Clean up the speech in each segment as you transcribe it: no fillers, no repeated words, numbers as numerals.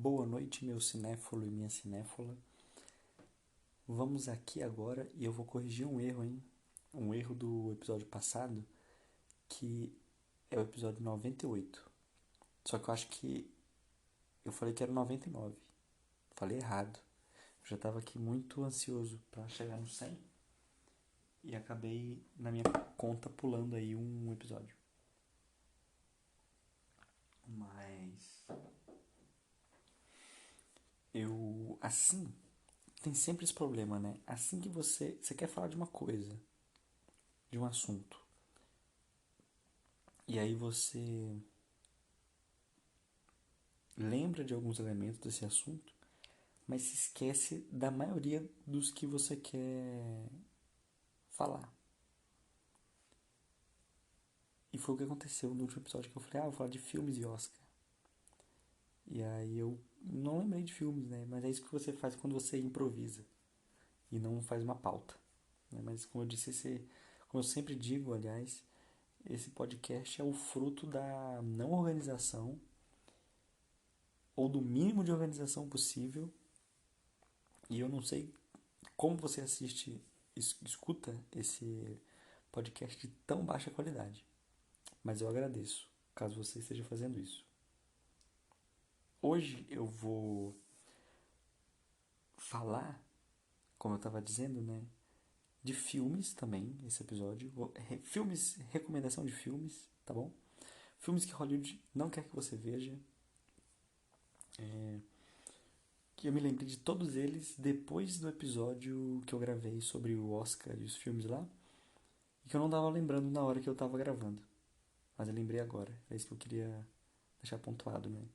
Boa noite, meu cinéfilo e minha cinéfila. Vamos aqui agora e eu vou corrigir um erro, hein? Um erro do episódio passado, que é o episódio 98. Só que eu acho que eu falei que era o 99. Falei errado. Eu já estava aqui muito ansioso para chegar no 100 e acabei na minha conta pulando aí um episódio. Mas assim, tem sempre esse problema, né? Assim que você quer falar de uma coisa, de um assunto, e aí você lembra de alguns elementos desse assunto, mas se esquece da maioria dos que você quer falar. E foi o que aconteceu no último episódio que eu falei, vou falar de filmes e Oscar. E aí eu não lembrei de filmes, né? Mas é isso que você faz quando você improvisa e não faz uma pauta. Né? Mas como eu disse, como eu sempre digo, aliás, esse podcast é o fruto da não organização ou do mínimo de organização possível. E eu não sei como você escuta esse podcast de tão baixa qualidade. Mas eu agradeço, caso você esteja fazendo isso. Hoje eu vou falar, como eu estava dizendo, né, de filmes também, esse episódio. Filmes, recomendação de filmes, tá bom? Filmes que Hollywood não quer que você veja. Que eu me lembrei de todos eles depois do episódio que eu gravei sobre o Oscar e os filmes lá. E que eu não estava lembrando na hora que eu estava gravando. Mas eu lembrei agora. É isso que eu queria deixar pontuado, né?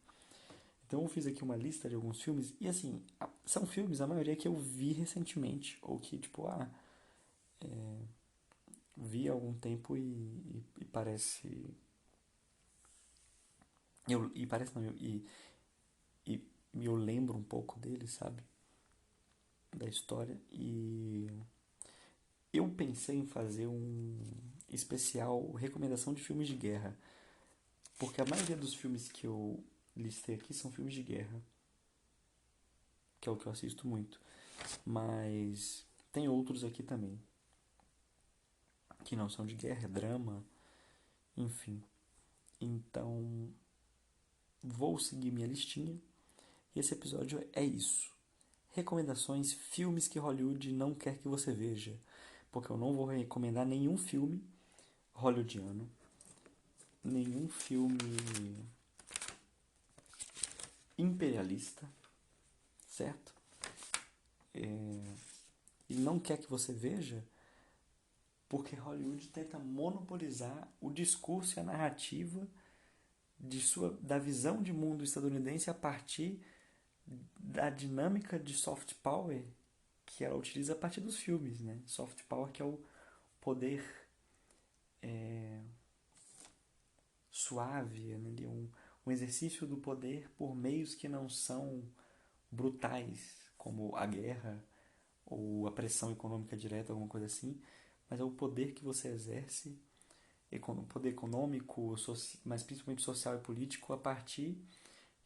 Então eu fiz aqui uma lista de alguns filmes. E assim, são filmes, a maioria que eu vi recentemente. Ou que, tipo, vi há algum tempo e parece. E parece não, e eu lembro um pouco dele, sabe? Da história. E eu pensei em fazer um especial recomendação de filmes de guerra. Porque a maioria dos filmes que eu listei aqui são filmes de guerra. Que é o que eu assisto muito. Mas tem outros aqui também. Que não são de guerra, é drama, enfim. Então, vou seguir minha listinha. E esse episódio é isso. Recomendações, filmes que Hollywood não quer que você veja. Porque eu não vou recomendar nenhum filme hollywoodiano, nenhum filme imperialista, certo? E não quer que você veja porque Hollywood tenta monopolizar o discurso e a narrativa da visão de mundo estadunidense a partir da dinâmica de soft power que ela utiliza a partir dos filmes, né? Soft power que é o poder suave, né? Um exercício do poder por meios que não são brutais, como a guerra ou a pressão econômica direta, alguma coisa assim, mas é o poder que você exerce, poder econômico, mas principalmente social e político, a partir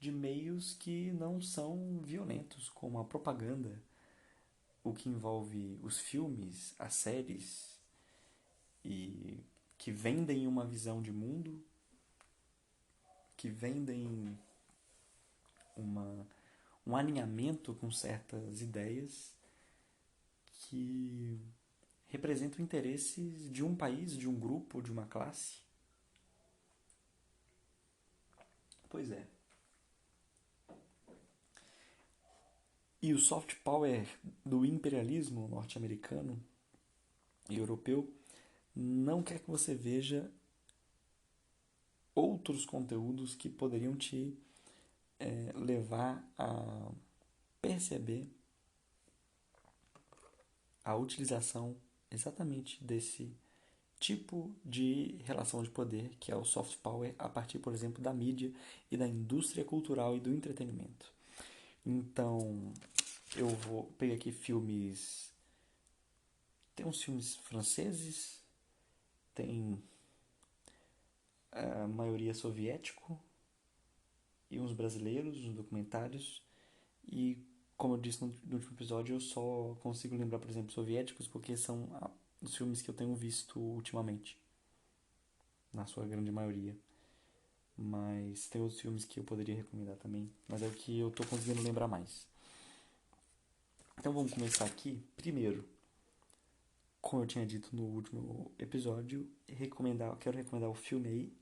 de meios que não são violentos, como a propaganda, o que envolve os filmes, as séries, e que vendem uma visão de mundo, que vendem uma, um alinhamento com certas ideias que representam interesses de um país, de um grupo, de uma classe. Pois é. E o soft power do imperialismo norte-americano e europeu não quer que você veja outros conteúdos que poderiam te levar a perceber a utilização exatamente desse tipo de relação de poder, que é o soft power, a partir, por exemplo, da mídia e da indústria cultural e do entretenimento. Então, eu vou pegar aqui filmes. Tem uns filmes franceses, tem a maioria soviético, e uns brasileiros, uns documentários. E, como eu disse no último episódio, eu só consigo lembrar, por exemplo, soviéticos, porque são os filmes que eu tenho visto ultimamente, na sua grande maioria. Mas tem outros filmes que eu poderia recomendar também, mas é o que eu tô conseguindo lembrar mais. Então vamos começar aqui. Primeiro, como eu tinha dito no último episódio, quero recomendar o filme aí,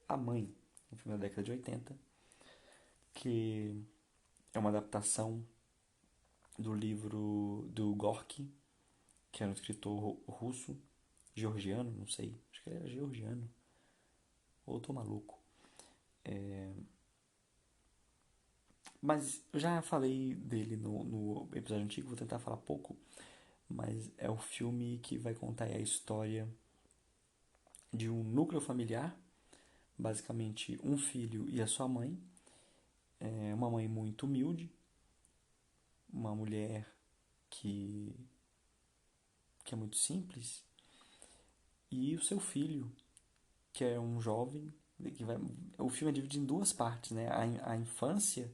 A Mãe, um filme da década de 80, que é uma adaptação do livro do Gorky, que era um escritor russo, georgiano, não sei, acho que ele era georgiano, ou eu tô maluco. Mas eu já falei dele no episódio antigo, vou tentar falar pouco, mas é o filme que vai contar a história de um núcleo familiar, basicamente um filho e a sua mãe, uma mãe muito humilde, uma mulher que, que é muito simples, e o seu filho, que é um jovem, o filme é dividido em duas partes, né? A infância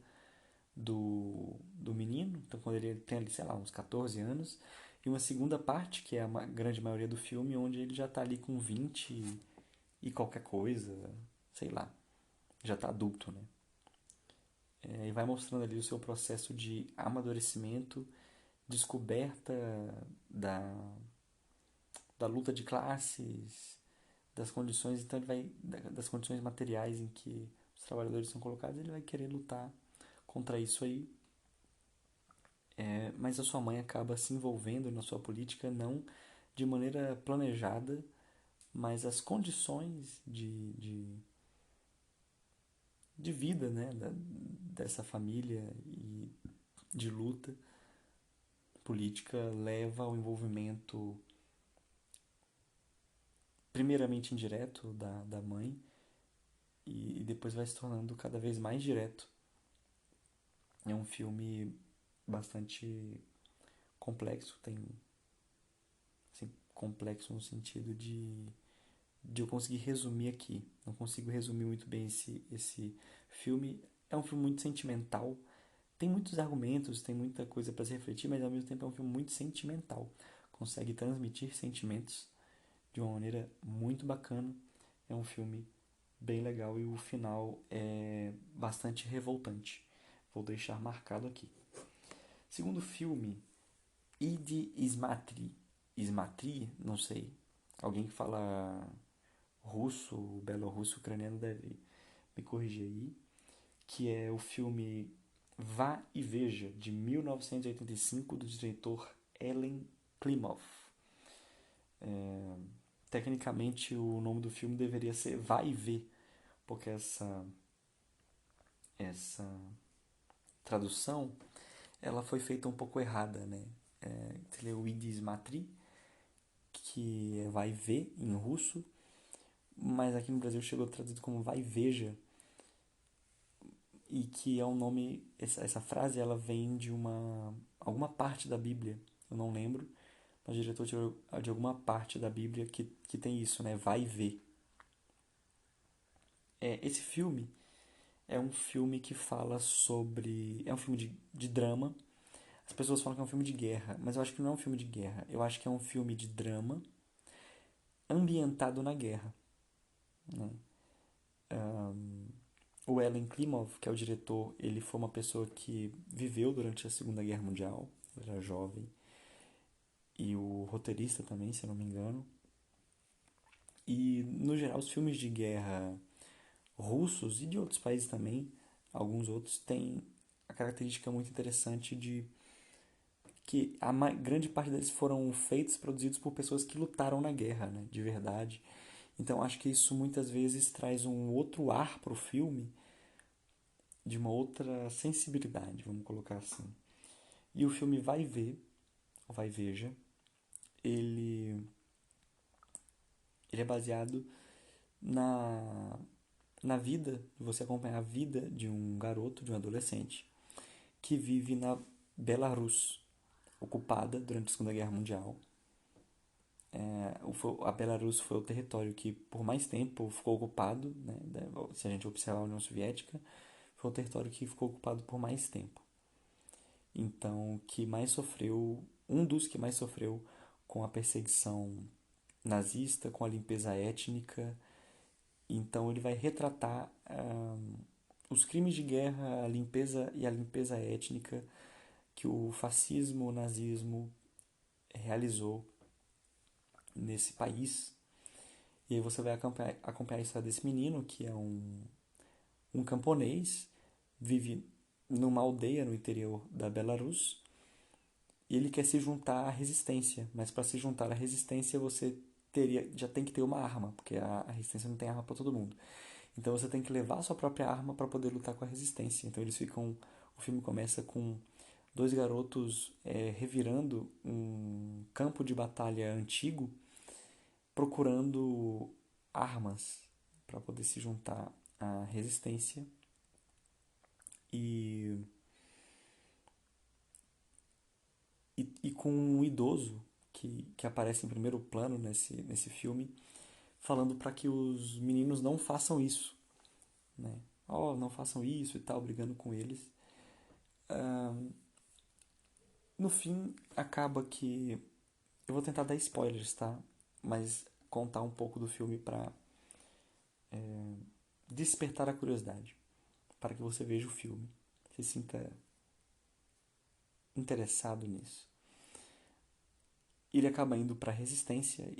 do menino, então quando ele tem ali, sei lá, uns 14 anos, e uma segunda parte, que é a grande maioria do filme, onde ele já tá ali com 20 e qualquer coisa, sei lá, já tá adulto, né? E vai mostrando ali o seu processo de amadurecimento, descoberta da, da luta de classes, das condições, então ele vai das condições materiais em que os trabalhadores são colocados, ele vai querer lutar contra isso aí. Mas a sua mãe acaba se envolvendo na sua política não de maneira planejada, mas as condições de vida, né, dessa família e de luta política leva ao envolvimento primeiramente indireto da mãe e depois vai se tornando cada vez mais direto. É um filme bastante complexo, tem assim, complexo no sentido de eu conseguir resumir aqui. Não consigo resumir muito bem esse filme. É um filme muito sentimental. Tem muitos argumentos, tem muita coisa para se refletir, mas ao mesmo tempo é um filme muito sentimental. Consegue transmitir sentimentos de uma maneira muito bacana. É um filme bem legal e o final é bastante revoltante. Vou deixar marcado aqui. Segundo filme, Idi Ismatri. Ismatri? Não sei. Alguém que fala russo, belorrusso, ucraniano deve me corrigir aí. Que é o filme Vá e Veja, de 1985, do diretor Ellen Klimov. Tecnicamente, o nome do filme deveria ser Vá e Vê, porque essa tradução ela foi feita um pouco errada, né? Seria o Idis Matri, que é Vai Ver em russo, mas aqui no Brasil chegou traduzido como Vai Veja, e que é um nome, essa frase ela vem de alguma parte da Bíblia, eu não lembro, mas o diretor tirou de alguma parte da Bíblia que tem isso, né? Vai ver. Esse filme é um filme que fala sobre. É um filme de drama. As pessoas falam que é um filme de guerra, mas eu acho que não é um filme de guerra. Eu acho que é um filme de drama ambientado na guerra. Né? O Ellen Klimov, que é o diretor, ele foi uma pessoa que viveu durante a Segunda Guerra Mundial, ele era jovem, e o roteirista também, se eu não me engano. E, no geral, os filmes de guerra russos e de outros países também, alguns outros, têm a característica muito interessante de que a grande parte deles foram feitos, produzidos por pessoas que lutaram na guerra, né, de verdade. Então acho que isso muitas vezes traz um outro ar pro filme, de uma outra sensibilidade, vamos colocar assim. E o filme Vai Ver, Vai Veja, ele, ele é baseado na, na vida, você acompanhar a vida de um garoto, de um adolescente, que vive na Belarus, ocupada durante a Segunda Guerra Mundial. A Belarus foi o território que por mais tempo ficou ocupado, né, se a gente observar a União Soviética, foi o território que ficou ocupado por mais tempo. Então, que mais sofreu, um dos que mais sofreu com a perseguição nazista, com a limpeza étnica. Então, ele vai retratar os crimes de guerra, a limpeza étnica que o fascismo, o nazismo realizou nesse país. E aí você vai acompanhar a história desse menino, que é um camponês, vive numa aldeia no interior da Belarus, e ele quer se juntar à resistência, mas para se juntar à resistência você já tem que ter uma arma, porque a resistência não tem arma para todo mundo. Então você tem que levar a sua própria arma para poder lutar com a resistência. Então o filme começa com dois garotos revirando um campo de batalha antigo, procurando armas para poder se juntar à resistência. E, e com um idoso que aparece em primeiro plano nesse filme, falando para que os meninos não façam isso, né? Oh, não façam isso e tal, brigando com eles. No fim, acaba que eu vou tentar dar spoilers, tá? Mas contar um pouco do filme para despertar a curiosidade, para que você veja o filme, se sinta interessado nisso. Ele acaba indo para a resistência.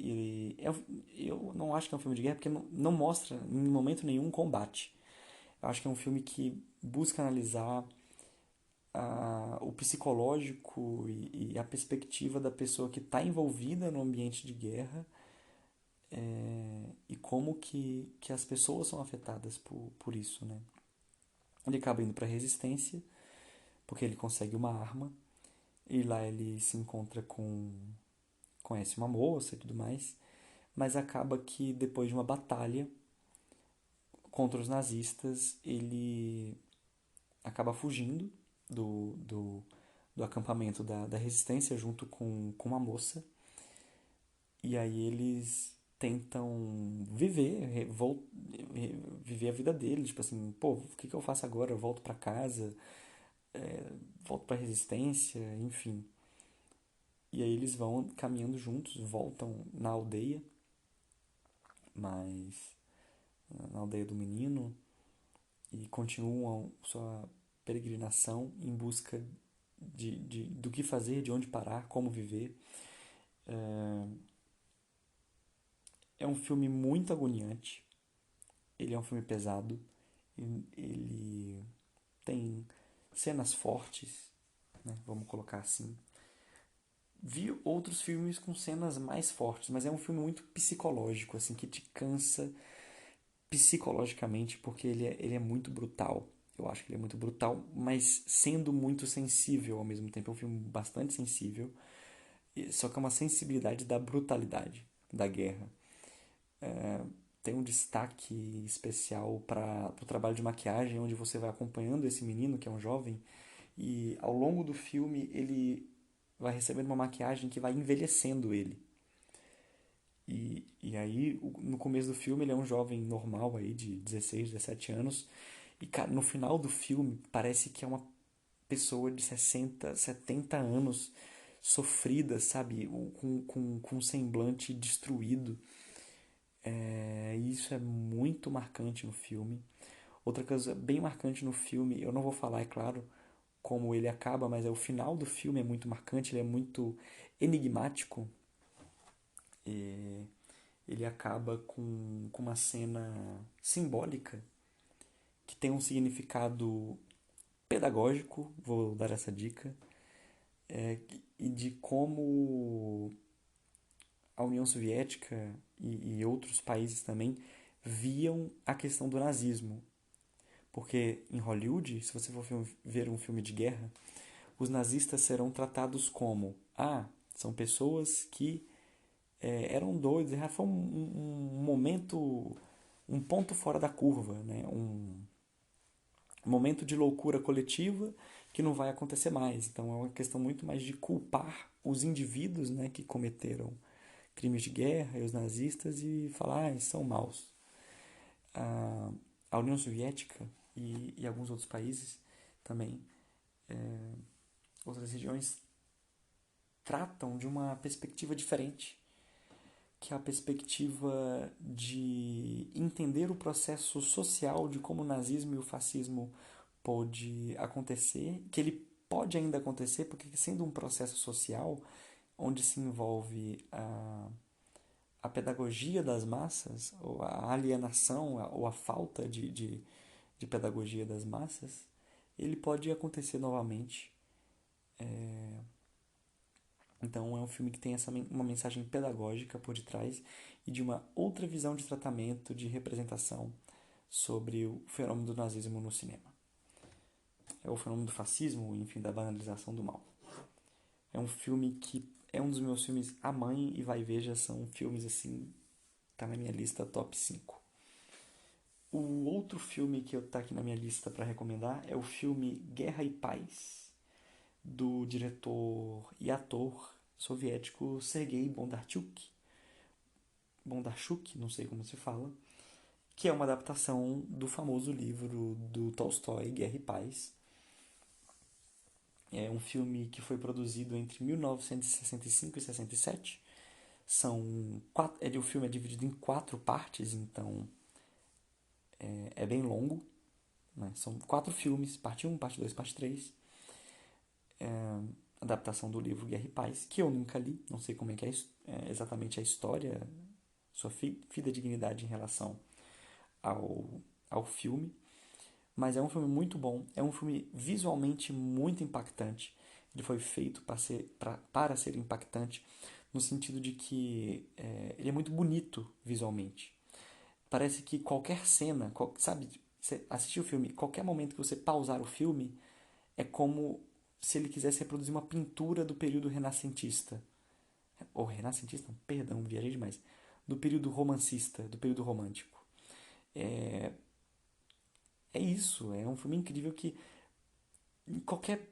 Eu não acho que é um filme de guerra porque não mostra em momento nenhum um combate. Eu acho que é um filme que busca analisar o psicológico e a perspectiva da pessoa que está envolvida no ambiente de guerra, e como que as pessoas são afetadas por isso, né? Ele acaba indo para a resistência porque ele consegue uma arma e lá ele se encontra conhece uma moça e tudo mais, mas acaba que depois de uma batalha contra os nazistas ele acaba fugindo do acampamento da resistência junto com uma moça. E aí eles tentam viver a vida deles, tipo assim, pô, o que eu faço agora? Eu volto pra casa, volto pra resistência, enfim. E aí eles vão caminhando juntos, voltam na aldeia, mas na aldeia do menino, e continuam sua peregrinação em busca do que fazer, de onde parar, como viver. É um filme muito agoniante, ele é um filme pesado, ele tem cenas fortes, né? Vamos colocar assim. Vi outros filmes com cenas mais fortes, mas é um filme muito psicológico, assim, que te cansa psicologicamente, porque ele é muito brutal. Eu acho que ele é muito brutal, mas sendo muito sensível ao mesmo tempo. É um filme bastante sensível, só que é uma sensibilidade da brutalidade da guerra. Tem um destaque especial para o trabalho de maquiagem, onde você vai acompanhando esse menino, que é um jovem, e ao longo do filme ele vai recebendo uma maquiagem que vai envelhecendo ele. E aí, no começo do filme, ele é um jovem normal aí, de 16, 17 anos. E, cara, no final do filme, parece que é uma pessoa de 60, 70 anos, sofrida, sabe? Com um semblante destruído. E isso é muito marcante no filme. Outra coisa bem marcante no filme, eu não vou falar, é claro, como ele acaba, mas é o final do filme é muito marcante, ele é muito enigmático. E ele acaba com uma cena simbólica que tem um significado pedagógico, vou dar essa dica, e de como a União Soviética e outros países também viam a questão do nazismo. Porque em Hollywood, se você for ver um filme de guerra, os nazistas serão tratados como são pessoas que eram doidos, foi um momento, um ponto fora da curva, né? Um momento de loucura coletiva que não vai acontecer mais. Então é uma questão muito mais de culpar os indivíduos, né, que cometeram crimes de guerra e os nazistas e falar, são maus. A União Soviética e alguns outros países também, outras regiões, tratam de uma perspectiva diferente, que é a perspectiva de entender o processo social de como o nazismo e o fascismo pôde acontecer, que ele pode ainda acontecer, porque sendo um processo social onde se envolve a pedagogia das massas, ou a alienação, ou a falta de pedagogia das massas, ele pode acontecer novamente. Então é um filme que tem uma mensagem pedagógica por detrás e de uma outra visão de tratamento, de representação sobre o fenômeno do nazismo no cinema. É o fenômeno do fascismo, enfim, da banalização do mal. É um filme que é um dos meus filmes. A Mãe e Vai Veja são filmes assim, tá na minha lista top 5. O outro filme que tá aqui na minha lista para recomendar é o filme Guerra e Paz, do diretor e ator soviético Sergei Bondarchuk, não sei como se fala, que é uma adaptação do famoso livro do Tolstói, Guerra e Paz. É um filme que foi produzido entre 1965 e 67. O filme é dividido em 4 partes, então é bem longo. Né? São 4 filmes, parte 1, parte 2, parte 3. Adaptação do livro Guerra e Paz, que eu nunca li, não sei como é que exatamente a história, sua fidedignidade em relação ao, ao filme, mas é um filme muito bom, é um filme visualmente muito impactante. Ele foi feito para ser impactante, no sentido de que ele é muito bonito visualmente. Parece que qualquer cena, sabe, você assistir o filme, qualquer momento que você pausar o filme, é como se ele quisesse reproduzir uma pintura do período renascentista. Ou renascentista? Perdão, viajei demais. Do período romancista, do período romântico. É, é isso, é um filme incrível que em qualquer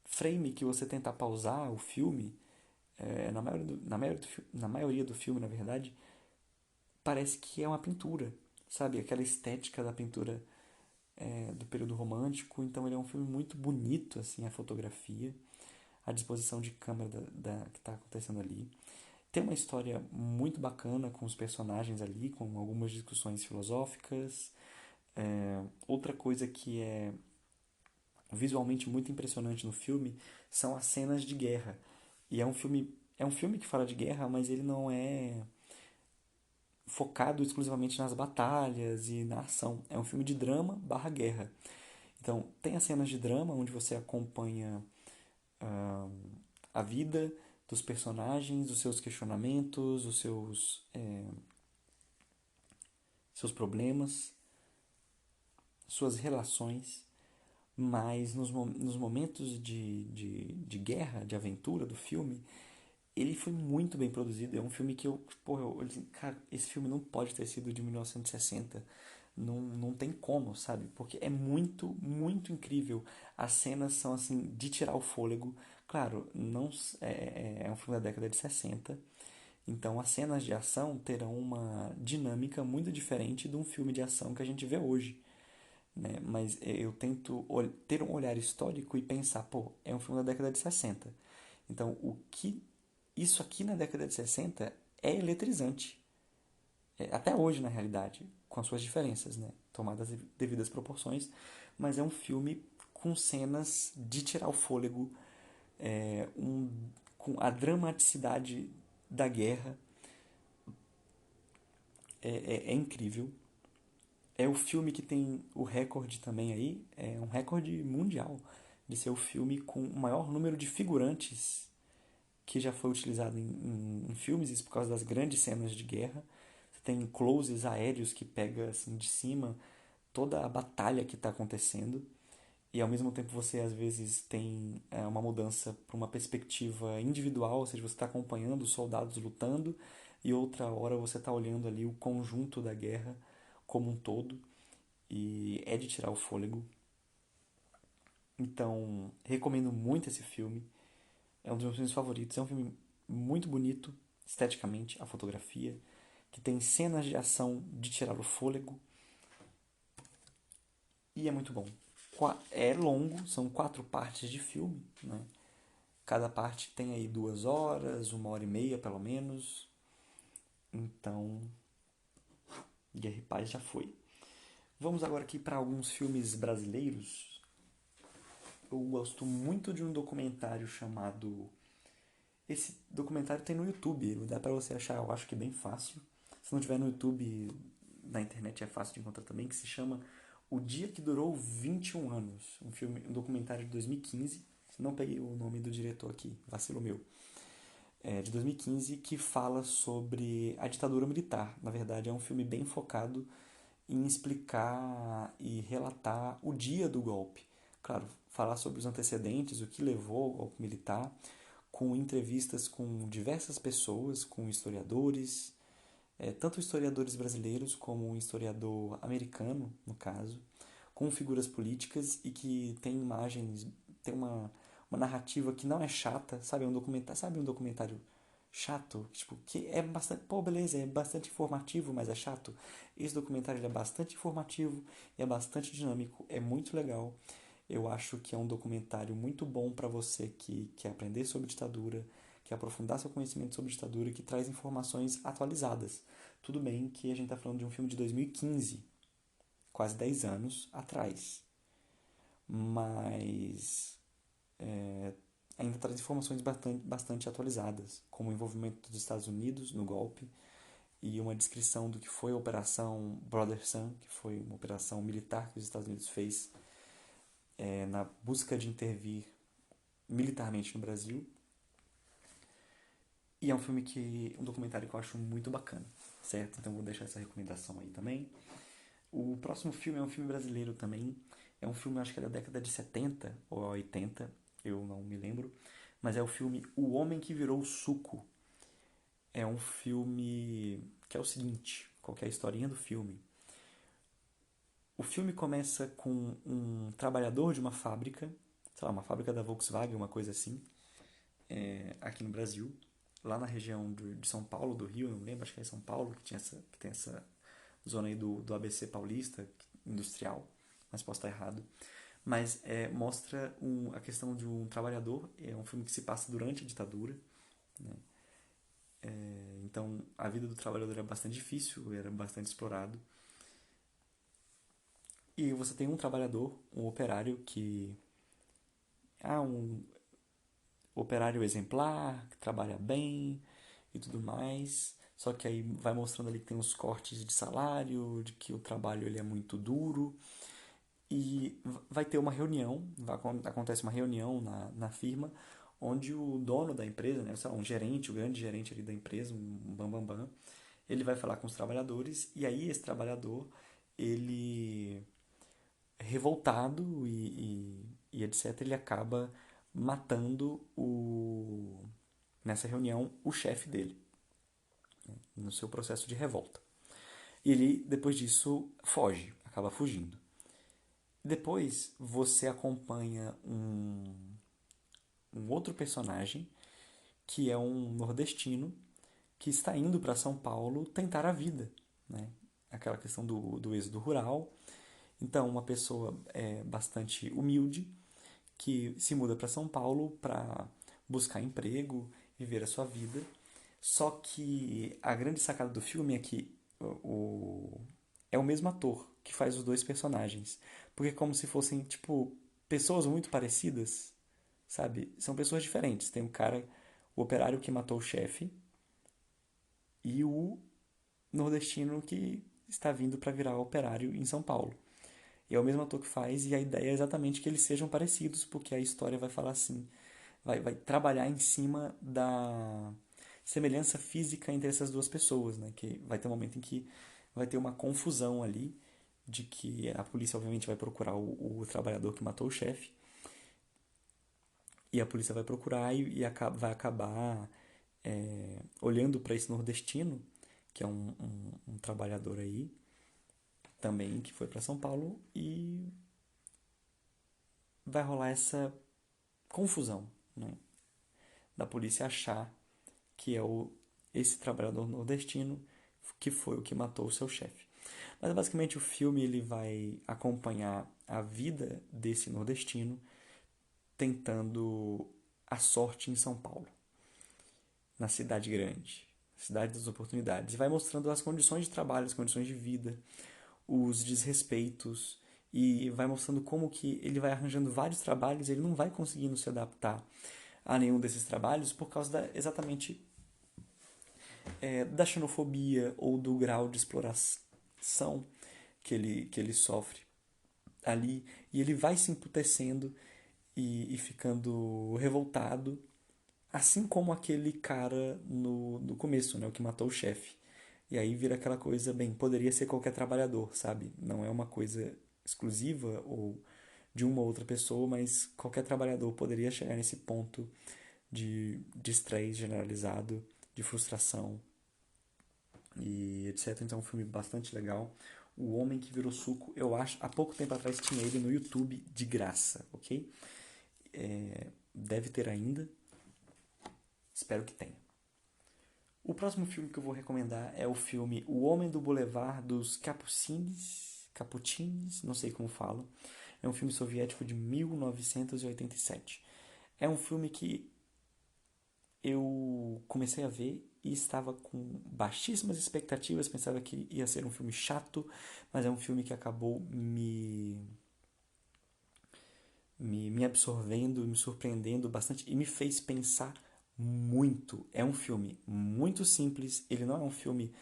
frame que você tentar pausar o filme, na maioria do filme, na verdade, parece que é uma pintura, sabe? Aquela estética da pintura do período romântico. Então ele é um filme muito bonito, assim, a fotografia, a disposição de câmera que está acontecendo ali. Tem uma história muito bacana com os personagens ali, com algumas discussões filosóficas. Outra coisa que é visualmente muito impressionante no filme são as cenas de guerra. E é um filme que fala de guerra, mas ele não é focado exclusivamente nas batalhas e na ação. É um filme de drama barra guerra. Então, tem as cenas de drama onde você acompanha ah, a vida dos personagens, os seus questionamentos, seus problemas, suas relações. Mas nos momentos de guerra, de aventura do filme, ele foi muito bem produzido. É um filme que eu disse, cara, esse filme não pode ter sido de 1960. Não tem como, sabe? Porque é muito, muito incrível. As cenas são assim, de tirar o fôlego. Claro, não é um filme da década de 60. Então as cenas de ação terão uma dinâmica muito diferente de um filme de ação que a gente vê hoje. Né? Mas eu tento ter um olhar histórico e pensar, pô, é um filme da década de 60. Então, isso aqui na década de 60 é eletrizante. Até hoje, na realidade, com as suas diferenças, né? Tomadas as devidas proporções, mas é um filme com cenas de tirar o fôlego, com a dramaticidade da guerra. É incrível. É o filme que tem o recorde também aí, é um recorde mundial de ser o filme com o maior número de figurantes que já foi utilizado em filmes, isso por causa das grandes cenas de guerra. Você tem closes aéreos que pega assim de cima toda a batalha que está acontecendo e ao mesmo tempo você às vezes tem uma mudança para uma perspectiva individual, ou seja, você está acompanhando os soldados lutando e outra hora você está olhando ali o conjunto da guerra como um todo e é de tirar o fôlego. Então, recomendo muito esse filme. É um dos meus filmes favoritos. É um filme muito bonito, esteticamente, a fotografia, que tem cenas de ação de tirar o fôlego. e é muito bom. É longo, são 4 partes de filme, né? Cada parte tem aí 2 horas, 1 hora e meia pelo menos. Então, Guerra e Paz já foi. Vamos agora aqui para alguns filmes brasileiros. Eu gosto muito de um documentário chamado. Esse documentário tem no YouTube, dá para você achar, eu acho que bem fácil. Se não tiver no YouTube, na internet é fácil de encontrar também, que se chama O Dia que Durou 21 Anos. Um documentário de 2015. Não peguei o nome do diretor aqui, vacilo meu. É de 2015, que fala sobre a ditadura militar. Na verdade, é um filme bem focado em explicar e relatar o dia do golpe. Claro, falar sobre os antecedentes, o que levou ao golpe militar, com entrevistas com diversas pessoas, com historiadores, tanto historiadores brasileiros como um historiador americano, no caso, com figuras políticas e que tem imagens, tem uma narrativa que não é chata, sabe um documentário chato, tipo, que é bastante, pô, beleza, é bastante informativo, mas é chato. Esse documentário ele é bastante informativo, é bastante dinâmico, é muito legal. Eu acho que é um documentário muito bom para você que quer aprender sobre ditadura, quer aprofundar seu conhecimento sobre ditadura, que traz informações atualizadas. Tudo bem que a gente está falando de um filme de 2015, quase 10 anos atrás, mas ainda traz informações bastante atualizadas, como o envolvimento dos Estados Unidos no golpe e uma descrição do que foi a Operação Brother Sun, que foi uma operação militar que os Estados Unidos fez na busca de intervir militarmente no Brasil. E é um documentário que eu acho muito bacana, certo? Então vou deixar essa recomendação aí também. O próximo filme é um filme brasileiro também. É um filme, acho que é da década de 70 ou 80, eu não me lembro. Mas é o filme O Homem que Virou Suco. É um filme que é o seguinte, qual que é a historinha do filme? O filme começa com um trabalhador de uma fábrica, sei lá, uma fábrica da Volkswagen, uma coisa assim, aqui no Brasil, lá na região de São Paulo, do Rio, eu não lembro, acho que é São Paulo que tem essa zona aí do ABC paulista, industrial, mas posso estar errado. Mas mostra a questão de um trabalhador, é um filme que se passa durante a ditadura, né? Então a vida do trabalhador era bastante difícil, era bastante explorado. E você tem um trabalhador, um operário que. Um operário exemplar, que trabalha bem e tudo mais. Só que aí vai mostrando ali que tem uns cortes de salário, de que o trabalho ele é muito duro. E vai ter uma reunião, acontece uma reunião na firma, onde o dono da empresa, né, sei lá, um gerente, o grande gerente ali da empresa, um bambambam, bam, bam, ele vai falar com os trabalhadores, e aí esse trabalhador, ele revoltado e etc., ele acaba matando nessa reunião o chefe dele, né, no seu processo de revolta. E ele, depois disso, foge, acaba fugindo. Depois você acompanha um outro personagem que é um nordestino que está indo para São Paulo tentar a vida, né? Aquela questão do êxodo rural. Então, uma pessoa bastante humilde que se muda para São Paulo para buscar emprego, viver a sua vida. Só que a grande sacada do filme é que é o mesmo ator que faz os dois personagens. Porque é como se fossem, tipo, pessoas muito parecidas, sabe? São pessoas diferentes. Tem o operário que matou o chefe e o nordestino que está vindo para virar operário em São Paulo. E é o mesmo ator que faz, e a ideia é exatamente que eles sejam parecidos, porque a história vai falar assim, vai trabalhar em cima da semelhança física entre essas duas pessoas, né? Que vai ter um momento em que vai ter uma confusão ali, de que a polícia obviamente vai procurar o trabalhador que matou o chefe, e a polícia vai procurar vai acabar olhando para esse nordestino, que é um trabalhador aí, também que foi para São Paulo, e vai rolar essa confusão, né? Da polícia achar que é esse trabalhador nordestino que foi o que matou o seu chefe. Mas basicamente o filme ele vai acompanhar a vida desse nordestino tentando a sorte em São Paulo, na cidade grande, cidade das oportunidades. E vai mostrando as condições de trabalho, as condições de vida, os desrespeitos e vai mostrando como que ele vai arranjando vários trabalhos, e ele não vai conseguindo se adaptar a nenhum desses trabalhos por causa exatamente da xenofobia ou do grau de exploração que ele sofre ali. E ele vai se emputecendo e ficando revoltado, assim como aquele cara no começo, né, o que matou o chefe. E aí vira aquela coisa, bem, poderia ser qualquer trabalhador, sabe? Não é uma coisa exclusiva ou de uma ou outra pessoa, mas qualquer trabalhador poderia chegar nesse ponto de estresse generalizado, de frustração e etc. Então é um filme bastante legal. O Homem que Virou Suco, eu acho, há pouco tempo atrás tinha ele no YouTube de graça, ok? Deve ter ainda, espero que tenha. O próximo filme que eu vou recomendar é o filme O Homem do Boulevard dos Capucines, não sei como falo. É um filme soviético de 1987. É um filme que eu comecei a ver e estava com baixíssimas expectativas, pensava que ia ser um filme chato, mas é um filme que acabou me absorvendo, me surpreendendo bastante e me fez pensar muito. É um filme muito simples, ele não é um filme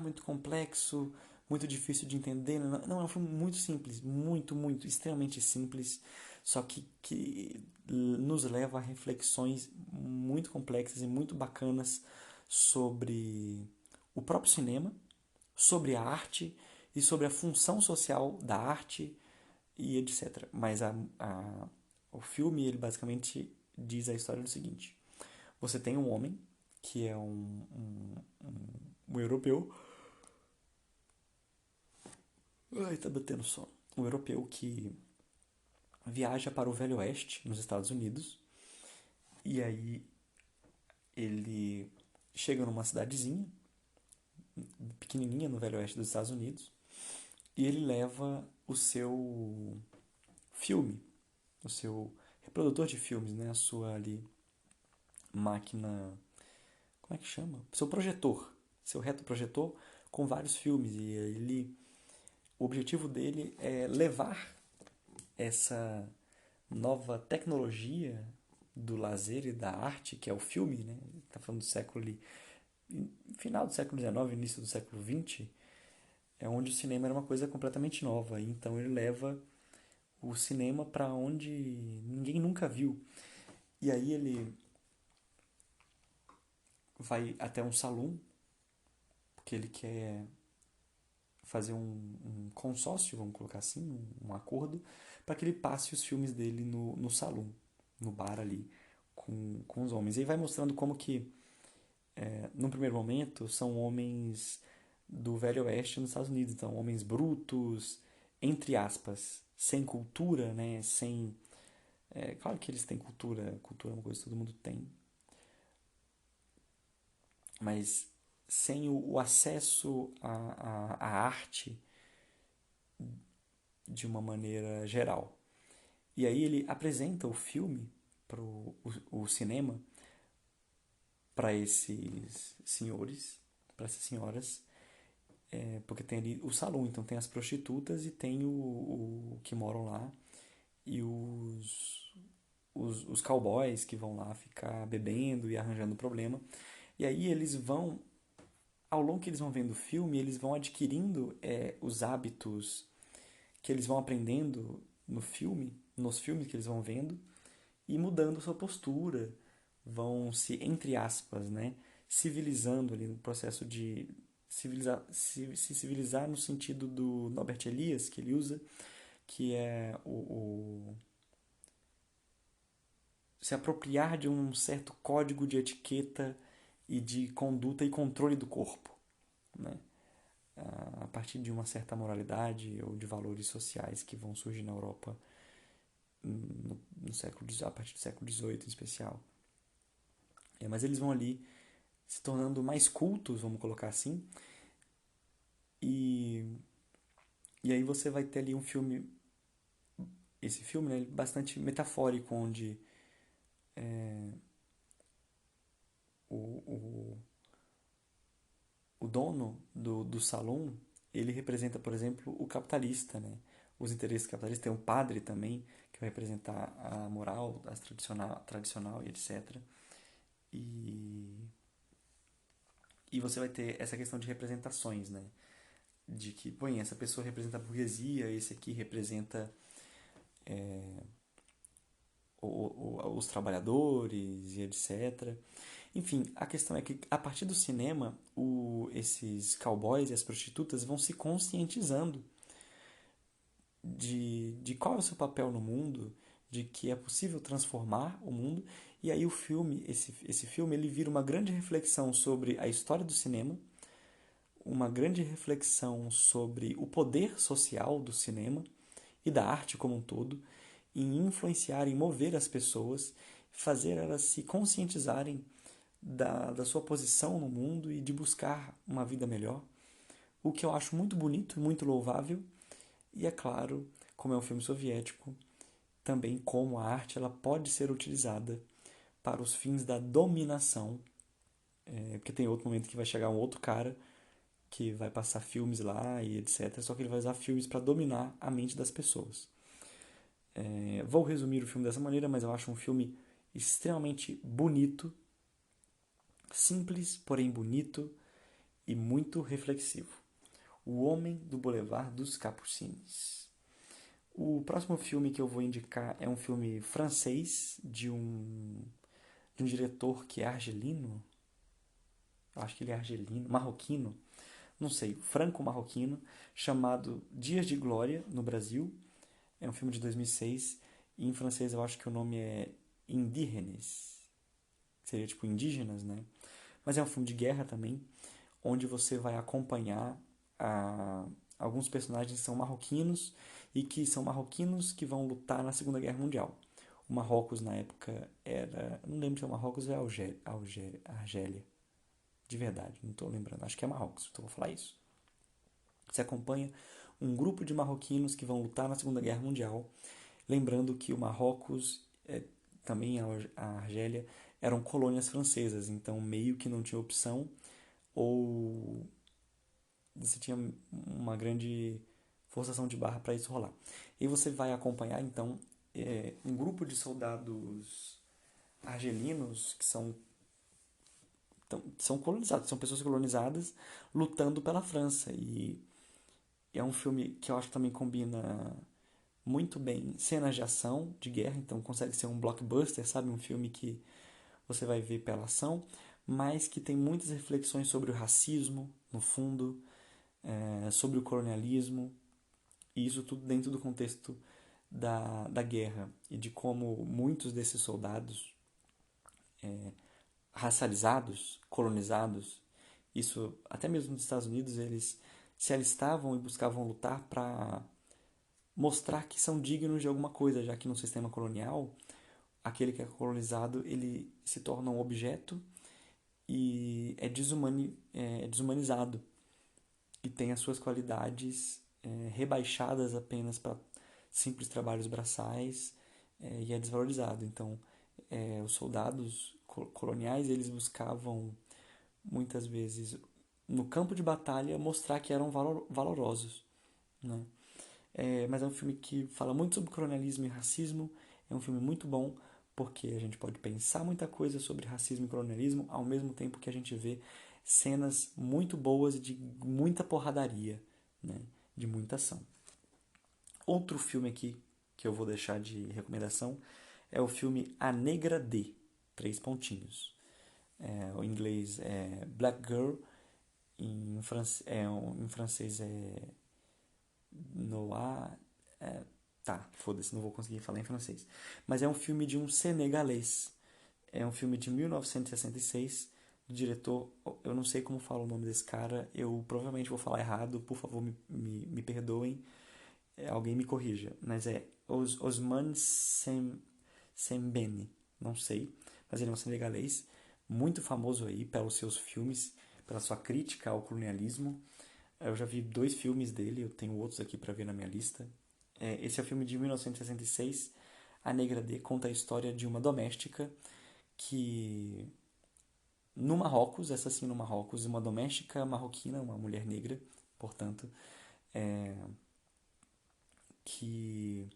muito complexo, muito difícil de entender. Não, não, é um filme muito simples, muito, extremamente simples, só que nos leva a reflexões muito complexas e muito bacanas sobre o próprio cinema, sobre a arte e sobre a função social da arte e etc. Mas o filme, ele basicamente diz a história do seguinte. Você tem um homem, que é um europeu. Ai, tá batendo sono. Um europeu que viaja para o Velho Oeste, nos Estados Unidos. E aí ele chega numa cidadezinha, pequenininha no Velho Oeste dos Estados Unidos. E ele leva o seu filme, o seu reprodutor de filmes, né? A sua ali máquina. Como é que chama? Seu projetor. Seu retroprojetor com vários filmes. E ele. O objetivo dele é levar essa nova tecnologia do lazer e da arte, que é o filme, né? Está falando do século ali, final do século XIX, início do século XX, é onde o cinema era uma coisa completamente nova. Então ele leva o cinema para onde ninguém nunca viu. E aí ele vai até um salão, porque ele quer fazer um consórcio, vamos colocar assim, um acordo, para que ele passe os filmes dele no salão, no bar ali, com os homens. E aí vai mostrando como que, num primeiro momento, são homens do Velho Oeste nos Estados Unidos. Então, homens brutos, entre aspas, sem cultura, né? Sem... claro que eles têm cultura, cultura é uma coisa que todo mundo tem, mas sem o acesso à arte de uma maneira geral. E aí ele apresenta o filme para o cinema para esses senhores, para essas senhoras, porque tem ali o salão, então tem as prostitutas e tem o que moram lá e os cowboys que vão lá ficar bebendo e arranjando problema. E aí eles vão, ao longo que eles vão vendo o filme, eles vão adquirindo os hábitos que eles vão aprendendo no filme, nos filmes que eles vão vendo, e mudando sua postura, vão se, entre aspas, né, civilizando ali no processo de civilizar, se civilizar no sentido do Norbert Elias, que ele usa, que é se apropriar de um certo código de etiqueta e de conduta e controle do corpo, né? A partir de uma certa moralidade ou de valores sociais que vão surgir na Europa no século, a partir do século XVIII em especial. Mas eles vão ali se tornando mais cultos, vamos colocar assim, E, e aí você vai ter ali um filme, esse filme, né, bastante metafórico, onde o, o, o dono do salão, ele representa, por exemplo, o capitalista, né? Os interesses capitalistas. Tem um padre também, que vai representar a moral, a tradicional e etc. E, e você vai ter essa questão de representações, né? De que, pô, essa pessoa representa a burguesia, esse aqui representa os trabalhadores e etc. Enfim, a questão é que a partir do cinema, esses cowboys e as prostitutas vão se conscientizando de qual é o seu papel no mundo, de que é possível transformar o mundo. E aí o filme, esse filme, ele vira uma grande reflexão sobre a história do cinema, uma grande reflexão sobre o poder social do cinema e da arte como um todo, em influenciar e mover as pessoas, fazer elas se conscientizarem da sua posição no mundo e de buscar uma vida melhor. O que eu acho muito bonito, muito louvável, e é claro, como é um filme soviético, também como a arte ela pode ser utilizada para os fins da dominação, porque tem outro momento que vai chegar um outro cara que vai passar filmes lá e etc. Só que ele vai usar filmes para dominar a mente das pessoas. Vou resumir o filme dessa maneira, mas eu acho um filme extremamente bonito, simples, porém bonito e muito reflexivo. O Homem do Boulevard dos Capucines. O próximo filme que eu vou indicar é um filme francês de um diretor que é argelino. Eu acho que ele é argelino, marroquino, não sei, franco-marroquino, chamado Dias de Glória no Brasil. É um filme de 2006 e em francês eu acho que o nome é Indígenes, que seria tipo indígenas, né? Mas é um filme de guerra também, onde você vai acompanhar a, alguns personagens que são marroquinos e que são marroquinos que vão lutar na Segunda Guerra Mundial. O Marrocos na época era, não lembro se é o Marrocos ou é Argélia, de verdade, não estou lembrando, acho que é Marrocos, então vou falar isso. Você acompanha um grupo de marroquinos que vão lutar na Segunda Guerra Mundial, lembrando que o Marrocos, também a Argélia, eram colônias francesas, então meio que não tinha opção, ou você tinha uma grande forçação de barra para isso rolar. E você vai acompanhar então um grupo de soldados argelinos que são colonizados, são pessoas colonizadas lutando pela França. E é um filme que eu acho que também combina muito bem cenas de ação, de guerra, então consegue ser um blockbuster, sabe? Um filme que você vai ver pela ação, mas que tem muitas reflexões sobre o racismo, no fundo, sobre o colonialismo, e isso tudo dentro do contexto da guerra e de como muitos desses soldados racializados, colonizados, isso até mesmo nos Estados Unidos, eles se alistavam e buscavam lutar para mostrar que são dignos de alguma coisa, já que no sistema colonial, aquele que é colonizado, ele se torna um objeto e é desumanizado e tem as suas qualidades rebaixadas apenas para simples trabalhos braçais e é desvalorizado. Então, os soldados coloniais eles buscavam muitas vezes no campo de batalha mostrar que eram valorosos, né? Mas é um filme que fala muito sobre colonialismo e racismo. É um filme muito bom porque a gente pode pensar muita coisa sobre racismo e colonialismo ao mesmo tempo que a gente vê cenas muito boas e de muita porradaria, né? De muita ação. Outro filme aqui que eu vou deixar de recomendação é o filme A Negra D, três pontinhos. O inglês é Black Girl, em francês é Noir. Tá, foda-se, não vou conseguir falar em francês. Mas é um filme de um senegalês. É um filme de 1966, do diretor. Eu não sei como fala o nome desse cara, eu provavelmente vou falar errado, por favor me perdoem, alguém me corrija. Mas é Osman Sembene, não sei, mas ele é um senegalês, muito famoso aí pelos seus filmes, pela sua crítica ao colonialismo. Eu já vi 2 filmes dele, eu tenho outros aqui para ver na minha lista. Esse é o filme de 1966. A Negra D conta a história de uma doméstica que, no Marrocos, essa sim no Marrocos, uma doméstica marroquina, uma mulher negra, portanto, que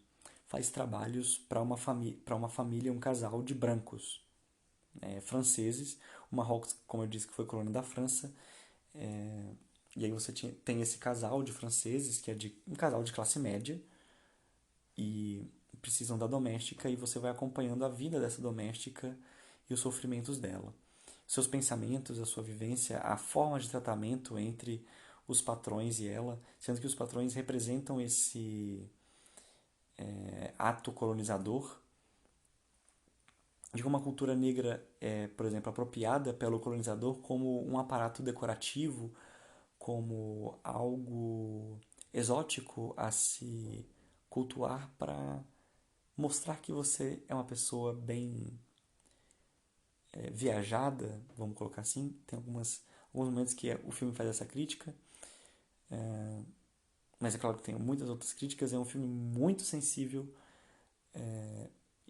faz trabalhos para uma família, um casal de brancos, franceses. O Marrocos, como eu disse, que foi colônia da França. E aí você tem esse casal de franceses, que é um casal de classe média, e precisam da doméstica, e você vai acompanhando a vida dessa doméstica e os sofrimentos dela. Seus pensamentos, a sua vivência, a forma de tratamento entre os patrões e ela, sendo que os patrões representam esse ato colonizador de como a cultura negra é, por exemplo, apropriada pelo colonizador como um aparato decorativo, como algo exótico a se cultuar para mostrar que você é uma pessoa bem viajada, vamos colocar assim. Tem alguns momentos que o filme faz essa crítica, mas é claro que tem muitas outras críticas. É um filme muito sensível,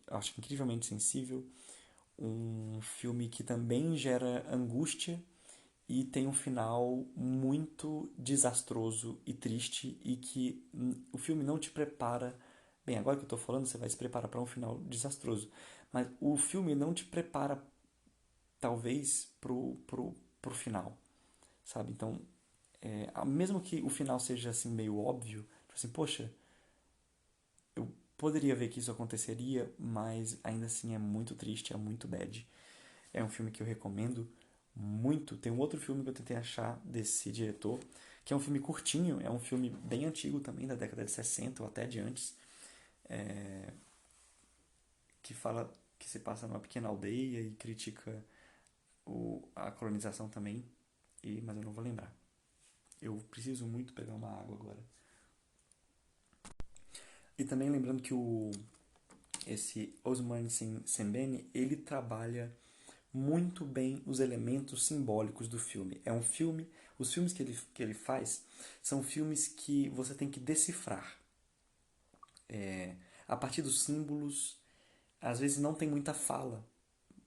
acho incrivelmente sensível. Um filme que também gera angústia e tem um final muito desastroso e triste e que o filme não te prepara. Bem, agora que eu estou falando, você vai se preparar para um final desastroso. Mas o filme não te prepara, talvez, pro final, sabe? Então, mesmo que o final seja assim meio óbvio, tipo assim, poxa, eu poderia ver que isso aconteceria, mas ainda assim é muito triste, é muito bad. É um filme que eu recomendo muito. Tem um outro filme que eu tentei achar desse diretor, que é um filme curtinho, é um filme bem antigo também, da década de 60 ou até de antes, que fala que se passa numa pequena aldeia e critica a colonização também, mas eu não vou lembrar. Eu preciso muito pegar uma água agora. E também lembrando que esse Ousmane Sembene, ele trabalha muito bem os elementos simbólicos do filme. É um filme, os filmes que ele faz são filmes que você tem que decifrar. A partir dos símbolos, às vezes não tem muita fala.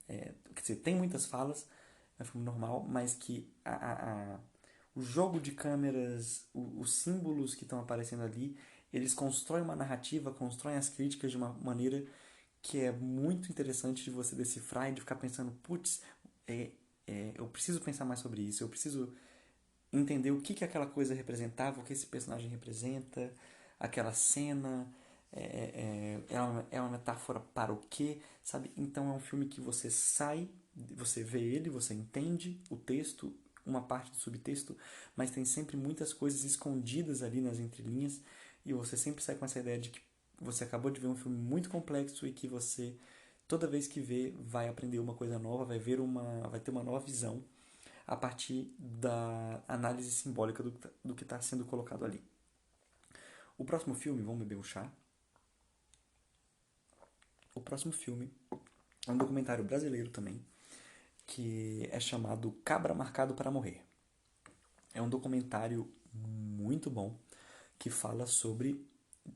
Quer dizer, tem muitas falas, é um filme normal, mas que o jogo de câmeras, os símbolos que estão aparecendo ali, eles constroem uma narrativa, constroem as críticas de uma maneira que é muito interessante de você decifrar e de ficar pensando, putz, eu preciso pensar mais sobre isso, eu preciso entender o que aquela coisa representava, o que esse personagem representa, aquela cena, é uma metáfora para o quê, sabe? Então é um filme que você sai, você vê ele, você entende o texto, uma parte do subtexto, mas tem sempre muitas coisas escondidas ali nas entrelinhas e você sempre sai com essa ideia de que você acabou de ver um filme muito complexo e que você toda vez que vê vai aprender uma coisa nova, vai ter uma nova visão a partir da análise simbólica do que está sendo colocado ali. O próximo filme, vamos beber um chá. O próximo filme é um documentário brasileiro também, que é chamado Cabra Marcado para Morrer. É um documentário muito bom que fala sobre,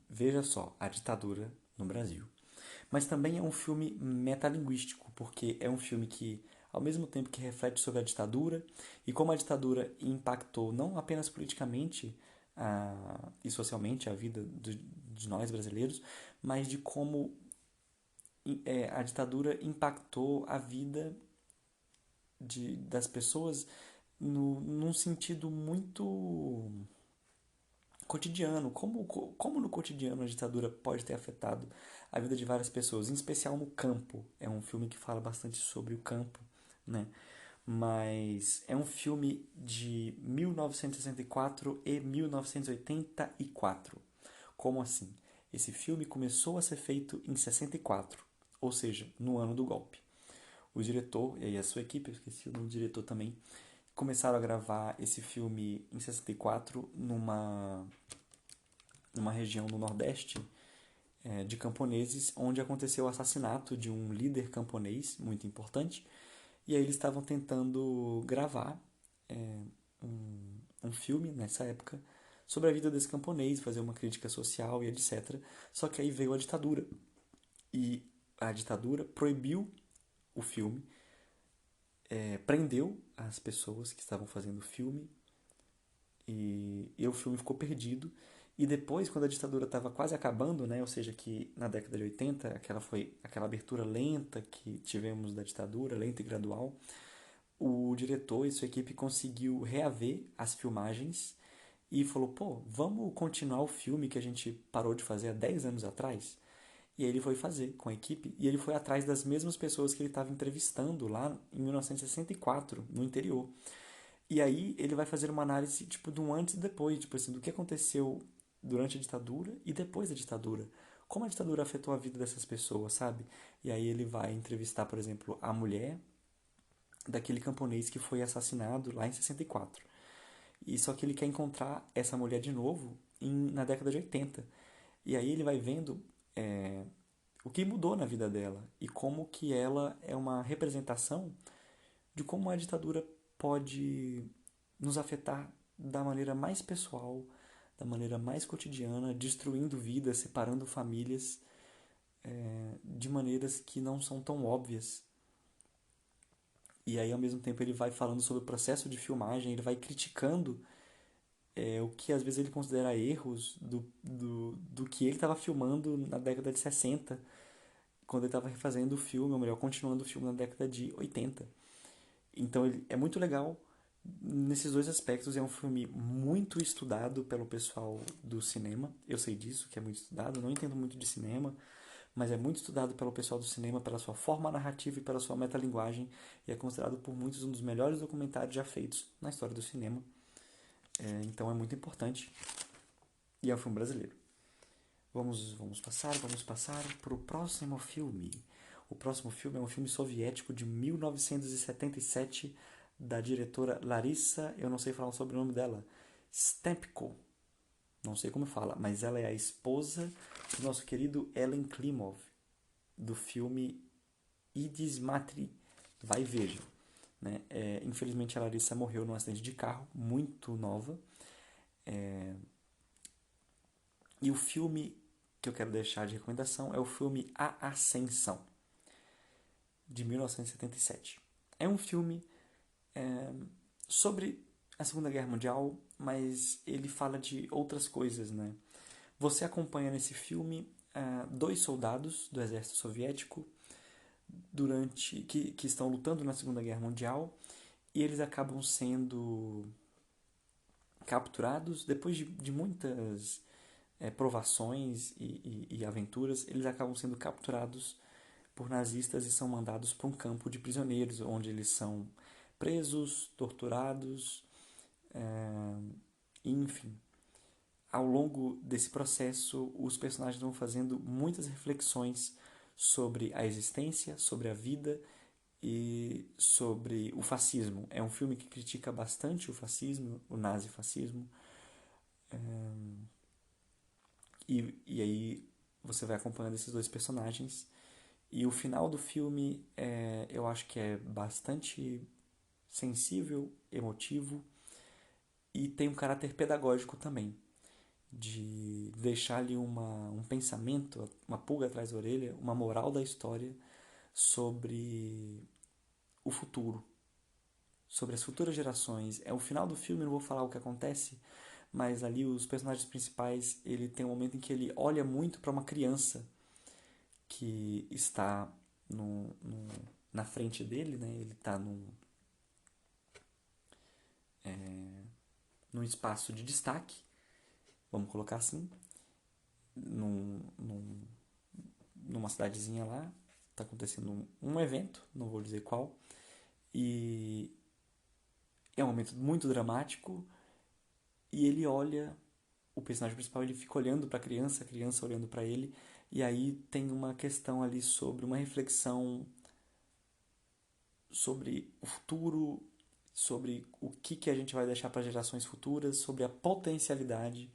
veja só, a ditadura no Brasil. Mas também é um filme metalinguístico, porque é um filme que, ao mesmo tempo que reflete sobre a ditadura e como a ditadura impactou não apenas politicamente e socialmente a vida de nós brasileiros, mas de como a ditadura impactou a vida das pessoas num sentido muito cotidiano. Como no cotidiano a ditadura pode ter afetado a vida de várias pessoas, em especial no campo. É um filme que fala bastante sobre o campo, né? Mas é um filme de 1964 e 1984. Como assim? Esse filme começou a ser feito em 64, ou seja, no ano do golpe. O diretor e a sua equipe, eu esqueci o nome do diretor também, começaram a gravar esse filme em 64 numa região no Nordeste de camponeses, onde aconteceu o assassinato de um líder camponês muito importante. E aí eles estavam tentando gravar um filme nessa época sobre a vida desse camponês, fazer uma crítica social e etc. Só que aí veio a ditadura e a ditadura proibiu o filme, prendeu as pessoas que estavam fazendo o filme e o filme ficou perdido. E depois, quando a ditadura estava quase acabando, né, ou seja, que na década de 80, aquela abertura lenta que tivemos da ditadura, lenta e gradual, o diretor e sua equipe conseguiu reaver as filmagens e falou, pô, vamos continuar o filme que a gente parou de fazer há 10 anos atrás? E aí ele foi fazer com a equipe e ele foi atrás das mesmas pessoas que ele estava entrevistando lá em 1964, no interior. E aí ele vai fazer uma análise tipo do antes e depois, tipo assim, do que aconteceu durante a ditadura e depois da ditadura. Como a ditadura afetou a vida dessas pessoas, sabe? E aí ele vai entrevistar, por exemplo, a mulher daquele camponês que foi assassinado lá em 64. E só que ele quer encontrar essa mulher de novo na década de 80. E aí ele vai vendo o que mudou na vida dela e como que ela é uma representação de como a ditadura pode nos afetar da maneira mais pessoal, da maneira mais cotidiana, destruindo vidas, separando famílias de maneiras que não são tão óbvias. E aí, ao mesmo tempo, ele vai falando sobre o processo de filmagem, ele vai criticando o que às vezes ele considera erros do que ele estava filmando na década de 60, quando ele estava refazendo o filme, ou melhor, continuando o filme na década de 80. Então ele é muito legal nesses dois aspectos. É um filme muito estudado pelo pessoal do cinema. Eu sei disso, que é muito estudado. Não entendo muito de cinema, mas é muito estudado pelo pessoal do cinema pela sua forma narrativa e pela sua metalinguagem. E é considerado por muitos um dos melhores documentários já feitos na história do cinema. Então é muito importante. E é um filme brasileiro. Vamos passar para o próximo filme. O próximo filme é um filme soviético de 1977 da diretora Larissa, eu não sei falar o sobrenome dela, Stempko. Não sei como fala, mas ela é a esposa do nosso querido Ellen Klimov, do filme Idis Matri, Vai Veja. Né? Infelizmente a Larissa morreu num acidente de carro, muito nova. E o filme que eu quero deixar de recomendação é o filme A Ascensão, de 1977. É um filme sobre a Segunda Guerra Mundial, mas ele fala de outras coisas, né? Você acompanha nesse filme dois soldados do exército soviético que estão lutando na Segunda Guerra Mundial e eles acabam sendo capturados depois de muitas provações e aventuras. Eles acabam sendo capturados por nazistas e são mandados para um campo de prisioneiros, onde eles são presos, torturados, enfim. Ao longo desse processo, os personagens vão fazendo muitas reflexões sobre a existência, sobre a vida e sobre o fascismo. É um filme que critica bastante o fascismo, o nazifascismo, e aí você vai acompanhando esses dois personagens. E o final do filme eu acho que é bastante sensível, emotivo e tem um caráter pedagógico também, de deixar ali um pensamento, uma pulga atrás da orelha, uma moral da história sobre o futuro, sobre as futuras gerações. É o final do filme, não vou falar o que acontece, mas ali os personagens principais, ele tem um momento em que ele olha muito para uma criança que está na frente dele, né? Ele está num espaço de destaque, vamos colocar assim, num, num, numa cidadezinha lá, está acontecendo um evento, não vou dizer qual, e é um momento muito dramático, e ele olha, o personagem principal, ele fica olhando para a criança olhando para ele, e aí tem uma questão ali sobre uma reflexão sobre o futuro, sobre o que a gente vai deixar para gerações futuras, sobre a potencialidade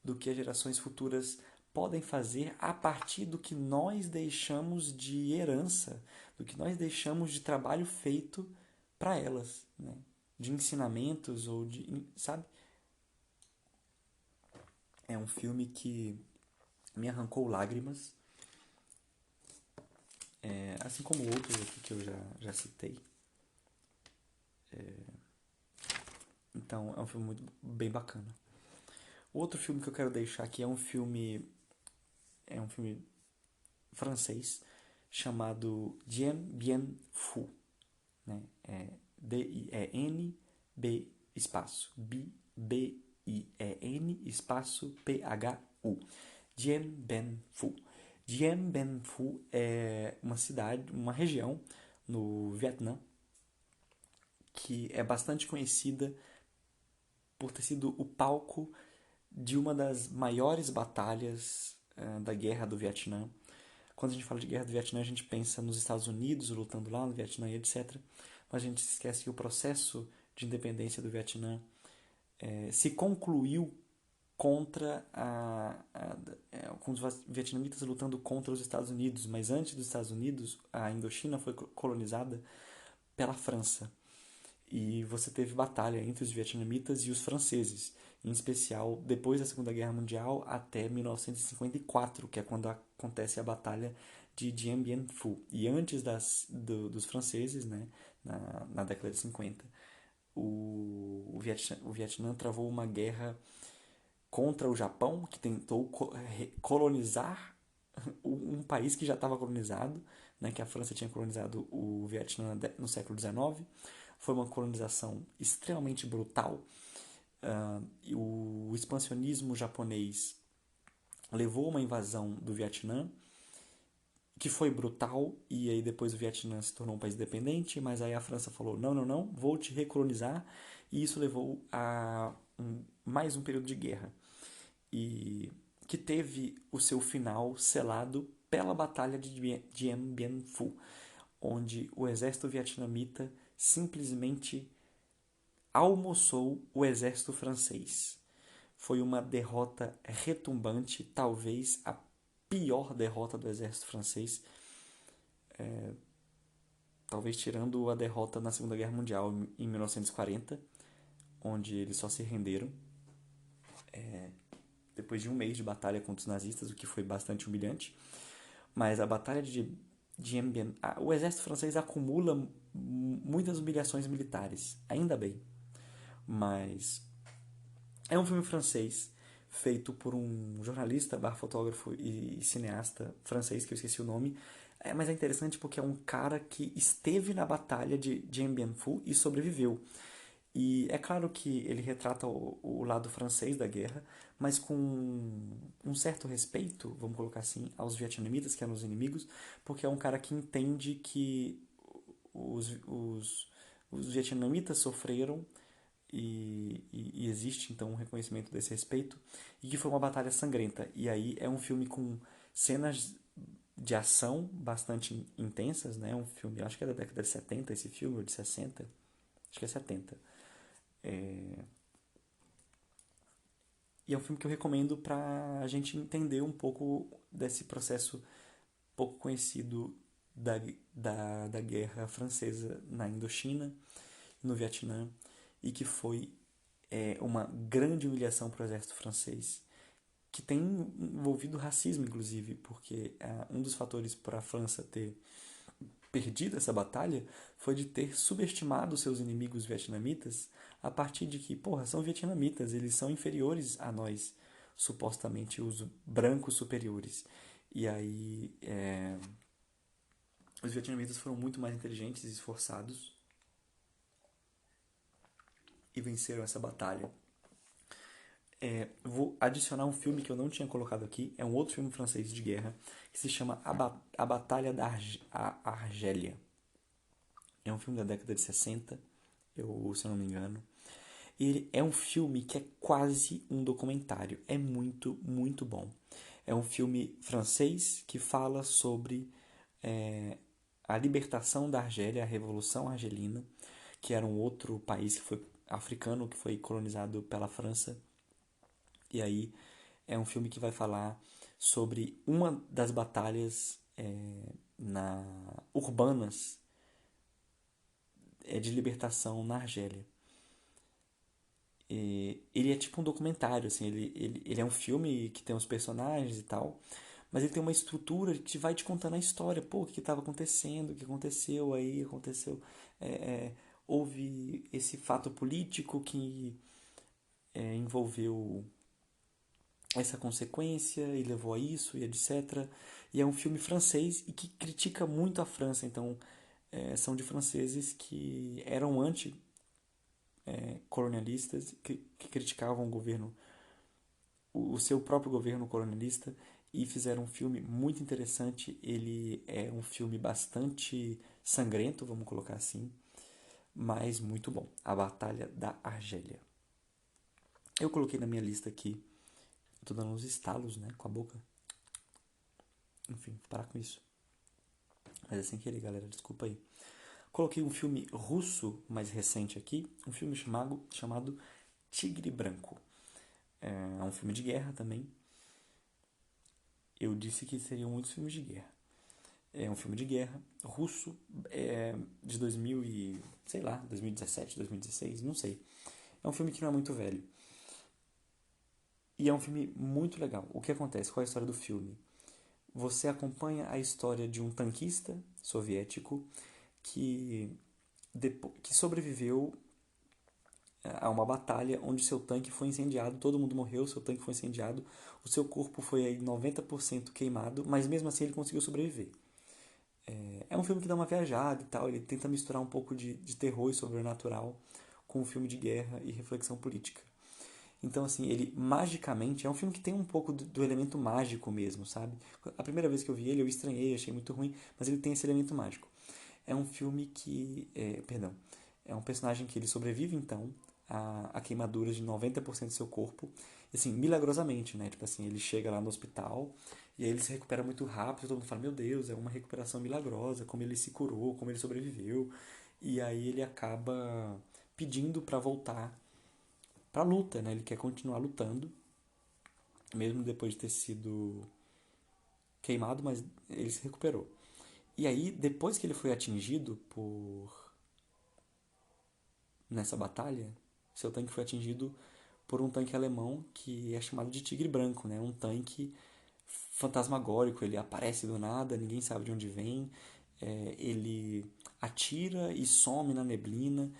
do que as gerações futuras podem fazer a partir do que nós deixamos de herança, do que nós deixamos de trabalho feito para elas, né? De ensinamentos ou de, sabe? É um filme que me arrancou lágrimas, assim como outros aqui que eu já citei. Então é um filme muito bem bacana. Outro filme que eu quero deixar aqui é um filme francês chamado Dien Bien Phu, né? É D-I-E-N-B espaço B-I-E-N espaço P-H-U. Dien Bien Phu. Dien Bien Phu é uma cidade, uma região no Vietnã que é bastante conhecida por ter sido o palco de uma das maiores batalhas da Guerra do Vietnã. Quando a gente fala de Guerra do Vietnã, a gente pensa nos Estados Unidos lutando lá no Vietnã e etc. Mas a gente se esquece que o processo de independência do Vietnã se concluiu com os vietnamitas lutando contra os Estados Unidos. Mas antes dos Estados Unidos, a Indochina foi colonizada pela França. E você teve batalha entre os vietnamitas e os franceses, em especial depois da Segunda Guerra Mundial até 1954, que é quando acontece a Batalha de Dien Bien Phu. E antes dos franceses, né, na década de 50, o Vietnã travou uma guerra contra o Japão, que tentou colonizar um país que já estava colonizado, né, que a França tinha colonizado o Vietnã no século XIX. Foi uma colonização extremamente brutal. E o expansionismo japonês levou a uma invasão do Vietnã, que foi brutal, e aí depois o Vietnã se tornou um país independente, mas aí a França falou, não, não, não, vou te recolonizar, e isso levou a mais um período de guerra. E que teve o seu final selado pela Batalha de Dien Bien Phu, onde o exército vietnamita simplesmente almoçou o exército francês. Foi uma derrota retumbante, talvez a pior derrota do exército francês, talvez tirando a derrota na Segunda Guerra Mundial em 1940, onde eles só se renderam depois de um mês de batalha contra os nazistas, o que foi bastante humilhante. Mas a batalha de Dien Bien, o exército francês acumula muitas humilhações militares, ainda bem. Mas é um filme francês feito por um jornalista, fotógrafo e cineasta francês, que eu esqueci o nome. Mas é interessante porque é um cara que esteve na batalha de Dien Bien Phu e sobreviveu. E é claro que ele retrata o lado francês da guerra, mas com um certo respeito, vamos colocar assim, aos vietnamitas, que eram os inimigos, porque é um cara que entende que os vietnamitas sofreram e existe então um reconhecimento desse respeito, e que foi uma batalha sangrenta. E aí é um filme com cenas de ação bastante intensas, né? Um filme, acho que é da década de 70 esse filme, ou de 60, acho que é 70. E é um filme que eu recomendo para a gente entender um pouco desse processo pouco conhecido da guerra francesa na Indochina, no Vietnã, e que foi uma grande humilhação para o exército francês, que tem envolvido racismo, inclusive, porque um dos fatores para a França ter perdido essa batalha foi de ter subestimado seus inimigos vietnamitas a partir de que, porra, são vietnamitas, eles são inferiores a nós, supostamente os brancos superiores. E aí os vietnamitas foram muito mais inteligentes e esforçados e venceram essa batalha. Vou adicionar um filme que eu não tinha colocado aqui, é um outro filme francês de guerra, que se chama A Batalha da Argélia. É um filme da década de 60, se eu não me engano. Ele é um filme que é quase um documentário. É muito, muito bom. É um filme francês que fala sobre a libertação da Argélia, a Revolução Argelina, que era um outro país que foi africano, que foi colonizado pela França. E aí é um filme que vai falar sobre uma das batalhas urbanas de libertação na Argélia. Ele é tipo um documentário, assim, ele é um filme que tem os personagens e tal, mas ele tem uma estrutura que vai te contando a história, pô, o que estava acontecendo, o que aconteceu aí, aconteceu, é, é, houve esse fato político que envolveu essa consequência e levou a isso e etc. E é um filme francês e que critica muito a França, então são de franceses que eram anti-colonialistas, que criticavam o governo, o seu próprio governo colonialista, e fizeram um filme muito interessante. Ele é um filme bastante sangrento, vamos colocar assim, mas muito bom. A Batalha da Argélia. Eu coloquei na minha lista aqui, tô dando uns estalos, né, com a boca. Enfim, parar com isso. Mas é sem querer, galera, desculpa aí. Coloquei um filme russo mais recente aqui, um filme chamado Tigre Branco. É um filme de guerra também. Eu disse que seriam muitos filmes de guerra. É um filme de guerra russo, de 2000 e, sei lá, 2017, 2016, não sei. É um filme que não é muito velho. E é um filme muito legal. O que acontece? Qual é a história do filme? Você acompanha a história de um tanquista soviético que, que sobreviveu a uma batalha onde seu tanque foi incendiado, todo mundo morreu, seu tanque foi incendiado, o seu corpo foi aí 90% queimado, mas mesmo assim ele conseguiu sobreviver. É um filme que dá uma viajada e tal, ele tenta misturar um pouco de terror e sobrenatural com um filme de guerra e reflexão política. Então, assim, ele magicamente é um filme que tem um pouco do elemento mágico mesmo, sabe? A primeira vez que eu vi ele, eu estranhei, achei muito ruim, mas ele tem esse elemento mágico. É um filme que. Perdão. É um personagem que ele sobrevive, então, a queimaduras de 90% do seu corpo. E, assim, milagrosamente, né? Tipo assim, ele chega lá no hospital e aí ele se recupera muito rápido. Todo mundo fala: Meu Deus, é uma recuperação milagrosa. Como ele se curou, como ele sobreviveu. E aí ele acaba pedindo para voltar pra luta, né? Ele quer continuar lutando, mesmo depois de ter sido queimado, mas ele se recuperou. E aí, depois que ele foi atingido por nessa batalha, seu tanque foi atingido por um tanque alemão que é chamado de Tigre Branco, né? Um tanque fantasmagórico, ele aparece do nada, ninguém sabe de onde vem, ele atira e some na neblina,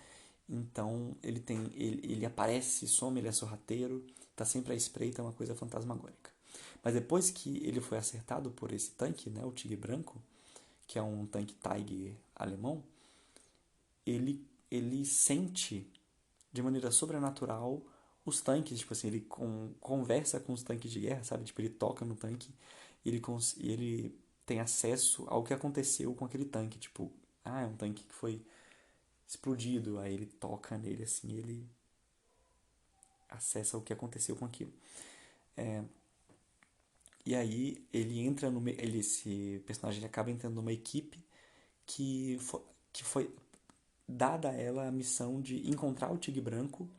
então ele aparece, some, ele é sorrateiro, tá sempre à espreita, é uma coisa fantasmagórica. Mas depois que ele foi acertado por esse tanque, né, o Tigre Branco, que é um tanque Tiger alemão, ele sente de maneira sobrenatural os tanques, tipo assim, ele conversa com os tanques de guerra, sabe? Tipo, ele toca no tanque e ele tem acesso ao que aconteceu com aquele tanque, tipo, é um tanque que foi explodido, aí ele toca nele assim, ele acessa o que aconteceu com aquilo. E aí ele entra no esse personagem acaba entrando numa equipe que foi dada a ela a missão de encontrar o Tigre Branco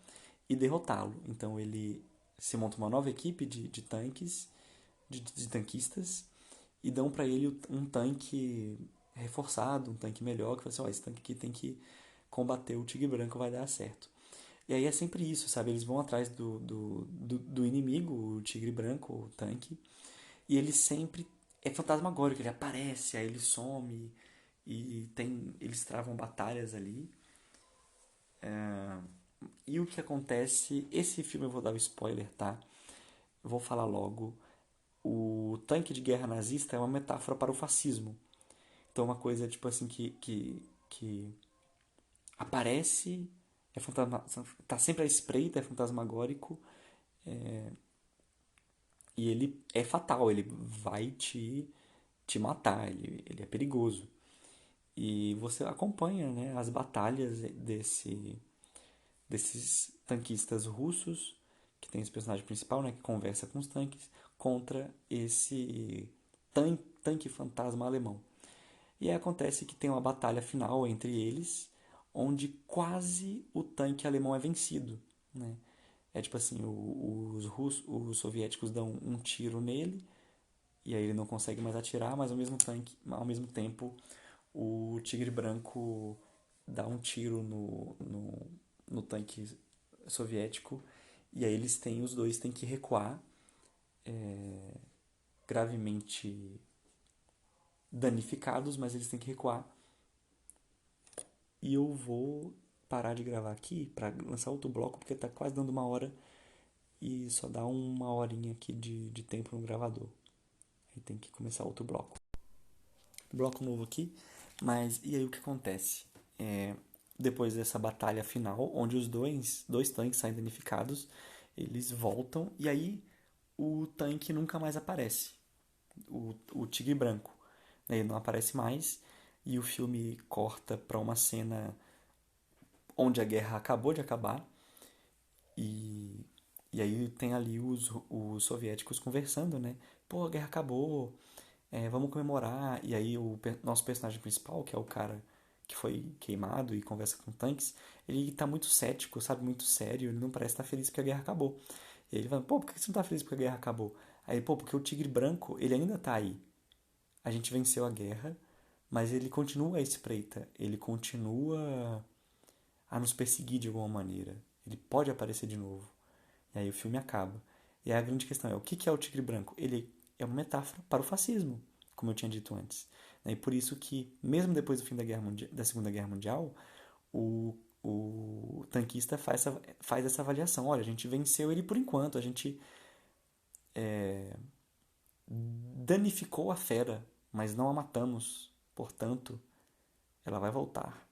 e derrotá-lo. Então ele se monta uma nova equipe de tanques, de tanquistas, e dão para ele um tanque reforçado, um tanque melhor, que fala assim, ó, esse tanque aqui tem que combater o Tigre Branco, vai dar certo. E aí é sempre isso, sabe? Eles vão atrás do inimigo, o Tigre Branco, o tanque, e ele sempre é fantasmagórico, ele aparece, aí ele some, e eles travam batalhas ali. E o que acontece? Esse filme eu vou dar o spoiler, tá? Eu vou falar logo. O tanque de guerra nazista é uma metáfora para o fascismo. Então, uma coisa tipo assim que aparece, tá sempre à espreita, é fantasmagórico e ele é fatal, ele vai te matar, ele é perigoso. E você acompanha, né, as batalhas desses tanquistas russos, que tem esse personagem principal, né, que conversa com os tanques, contra esse tanque fantasma alemão. E aí acontece que tem uma batalha final entre eles, onde quase o tanque alemão é vencido, né? É tipo assim, os soviéticos dão um tiro nele, e aí ele não consegue mais atirar, mas ao mesmo tempo o Tigre Branco dá um tiro no tanque soviético, e aí os dois têm que recuar, gravemente danificados, mas eles têm que recuar. E eu vou parar de gravar aqui para lançar outro bloco, porque tá quase dando 1 hora e só dá 1 horinha aqui de tempo no gravador. Aí tem que começar outro bloco. Bloco novo aqui, mas e aí o que acontece? Depois dessa batalha final, onde os dois tanques saem danificados, eles voltam e aí o tanque nunca mais aparece. O Tigre Branco, né? Ele não aparece mais e o filme corta para uma cena onde a guerra acabou de acabar e, e aí tem ali os soviéticos conversando, né? Pô, a guerra acabou, vamos comemorar. E aí nosso personagem principal, que é o cara que foi queimado e conversa com tanques, ele tá muito cético, sabe? Muito sério, ele não parece estar feliz porque a guerra acabou. E ele fala, pô, por que você não tá feliz porque a guerra acabou? Aí, pô, porque o Tigre Branco, ele ainda tá aí. A gente venceu a guerra, mas ele continua à espreita, ele continua a nos perseguir de alguma maneira. Ele pode aparecer de novo. E aí o filme acaba. E aí a grande questão é, o que é o Tigre Branco? Ele é uma metáfora para o fascismo, como eu tinha dito antes. E por isso que, mesmo depois do fim da Segunda Guerra Mundial, o tanquista faz essa avaliação. Olha, a gente venceu ele por enquanto, a gente danificou a fera, mas não a matamos. Portanto, ela vai voltar.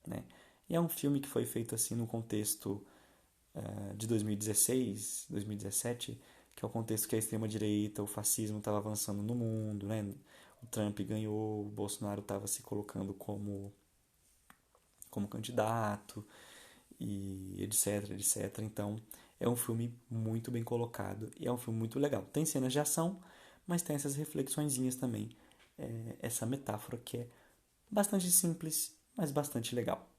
Né? E é um filme que foi feito assim no contexto de 2016, 2017, que é o contexto que a extrema-direita, o fascismo estava avançando no mundo, né? O Trump ganhou, o Bolsonaro estava se colocando como candidato, e etc, etc. Então, é um filme muito bem colocado e é um filme muito legal. Tem cenas de ação, mas tem essas reflexõezinhas também, essa metáfora que é bastante simples, mas bastante legal.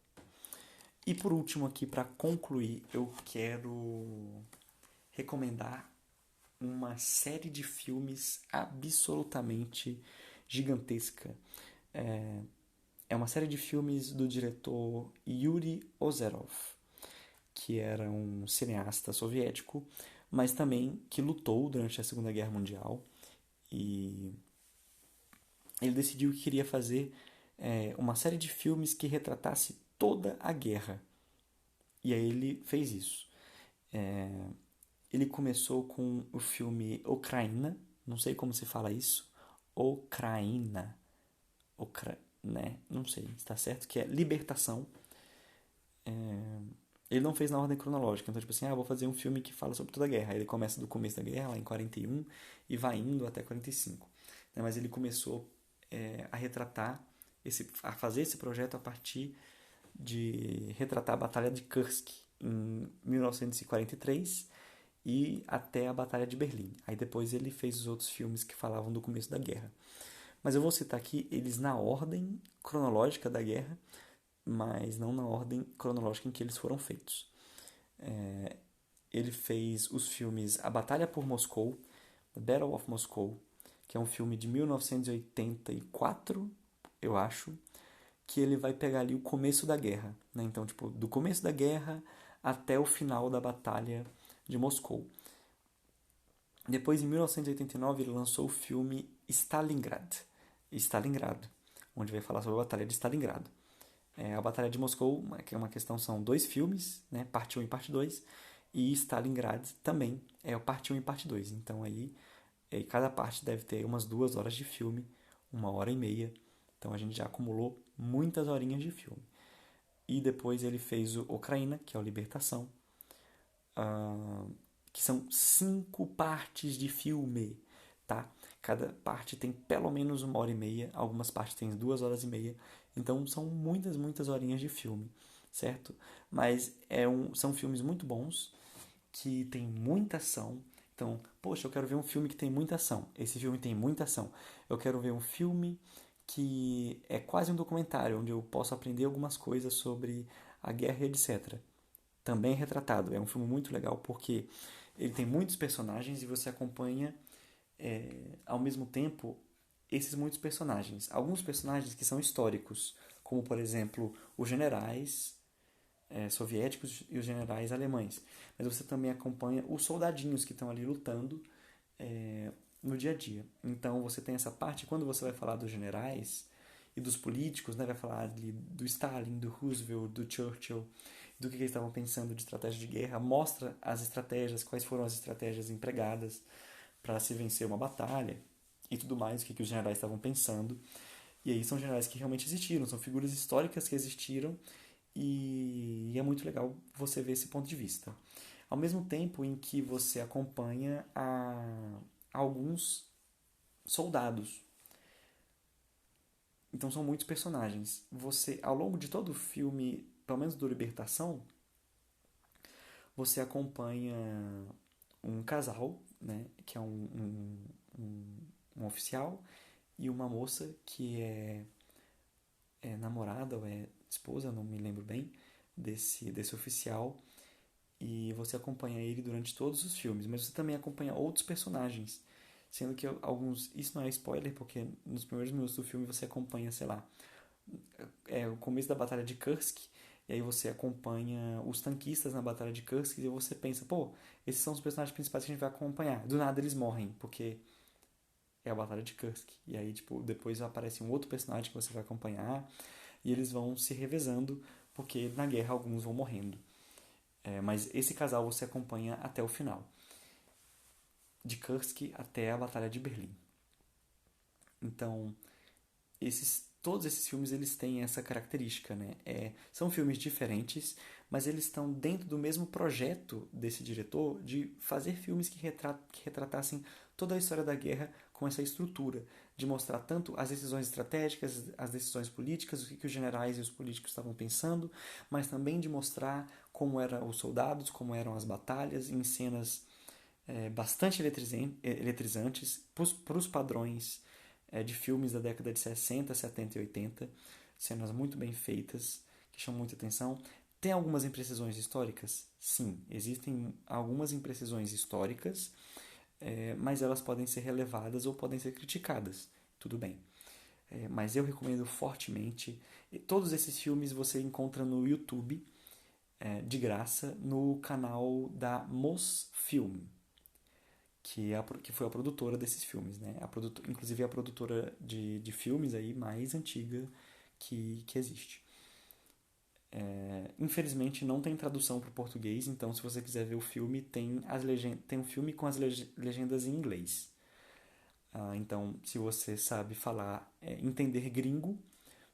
E por último aqui, para concluir, eu quero recomendar uma série de filmes absolutamente gigantesca. É uma série de filmes do diretor Yuri Ozerov, que era um cineasta soviético, mas também que lutou durante a Segunda Guerra Mundial. E ele decidiu que queria fazer uma série de filmes que retratasse toda a guerra. E aí ele fez isso. Ele começou com o filme Ucraína, não sei como se fala isso, Ucraína, né? Não sei, está certo que é Libertação. Ele não fez na ordem cronológica, então tipo assim, vou fazer um filme que fala sobre toda a guerra. Aí ele começa do começo da guerra, lá em 41, e vai indo até 45. Né? Mas ele começou a retratar, a fazer esse projeto a partir de retratar a Batalha de Kursk em 1943 e até a Batalha de Berlim. Aí depois ele fez os outros filmes que falavam do começo da guerra. Mas eu vou citar aqui eles na ordem cronológica da guerra, mas não na ordem cronológica em que eles foram feitos. Ele fez os filmes A Batalha por Moscou, The Battle of Moscow, que é um filme de 1984, eu acho, que ele vai pegar ali o começo da guerra. Né? Então, tipo, do começo da guerra até o final da Batalha de Moscou. Depois, em 1989, ele lançou o filme Stalingrado, onde vai falar sobre a Batalha de Stalingrado. A Batalha de Moscou, que é uma questão, são 2 filmes, né? Parte 1 e parte 2, e Stalingrad também é o parte 1 e parte 2. Então aí, cada parte deve ter umas 2 horas de filme, 1 hora e meia. Então a gente já acumulou muitas horinhas de filme. E depois ele fez o Ucraína, que é o Libertação, que são 5 partes de filme, tá? Cada parte tem pelo menos 1 hora e meia, algumas partes têm 2 horas e meia, então são muitas, muitas horinhas de filme, certo? Mas são filmes muito bons, que tem muita ação. Então, poxa, eu quero ver um filme que tem muita ação. Esse filme tem muita ação. Eu quero ver um filme que é quase um documentário, onde eu posso aprender algumas coisas sobre a guerra e etc. Também é retratado. É um filme muito legal porque ele tem muitos personagens e você acompanha ao mesmo tempo esses muitos personagens. Alguns personagens que são históricos, como por exemplo os generais, soviéticos e os generais alemães. Mas você também acompanha os soldadinhos que estão ali lutando é, no dia a dia. Então você tem essa parte, quando você vai falar dos generais e dos políticos, né, vai falar ali do Stalin, do Roosevelt, do Churchill, do que eles estavam pensando de estratégia de guerra, mostra as estratégias, quais foram as estratégias empregadas para se vencer uma batalha e tudo mais, o que os generais estavam pensando. E aí são generais que realmente existiram, são figuras históricas que existiram e é muito legal você ver esse ponto de vista. Ao mesmo tempo em que você acompanha alguns soldados. Então são muitos personagens. Você, ao longo de todo o filme, pelo menos do Libertação, você acompanha um casal, né, que é um oficial e uma moça que é namorada ou é esposa, não me lembro bem, desse oficial. E você acompanha ele durante todos os filmes, mas você também acompanha outros personagens. Sendo que alguns. Isso não é spoiler, porque nos primeiros minutos do filme você acompanha, sei lá, o começo da Batalha de Kursk, e aí você acompanha os tanquistas na Batalha de Kursk, e você pensa, pô, esses são os personagens principais que a gente vai acompanhar. Do nada eles morrem, porque é a Batalha de Kursk. E aí, tipo, depois aparece um outro personagem que você vai acompanhar, e eles vão se revezando, porque na guerra alguns vão morrendo. Mas esse casal você acompanha até o final. De Kursk até a Batalha de Berlim. Então, todos esses filmes eles têm essa característica, né? São filmes diferentes, mas eles estão dentro do mesmo projeto desse diretor de fazer filmes que retratassem toda a história da guerra com essa estrutura, de mostrar tanto as decisões estratégicas, as decisões políticas, o que os generais e os políticos estavam pensando, mas também de mostrar como eram os soldados, como eram as batalhas, em cenas bastante eletrizantes para os padrões de filmes da década de 60, 70 e 80, cenas muito bem feitas, que chamam muita atenção. Tem algumas imprecisões históricas? Sim, existem algumas imprecisões históricas, mas elas podem ser relevadas ou podem ser criticadas. Tudo bem. Mas eu recomendo fortemente. Todos esses filmes você encontra no YouTube, de graça, no canal da Mosfilm, que foi a produtora desses filmes, né? Inclusive é a produtora de filmes aí mais antiga que existe. Infelizmente não tem tradução para o português, então se você quiser ver o filme, tem um filme com as legendas em inglês. Então, se você sabe falar, entender gringo,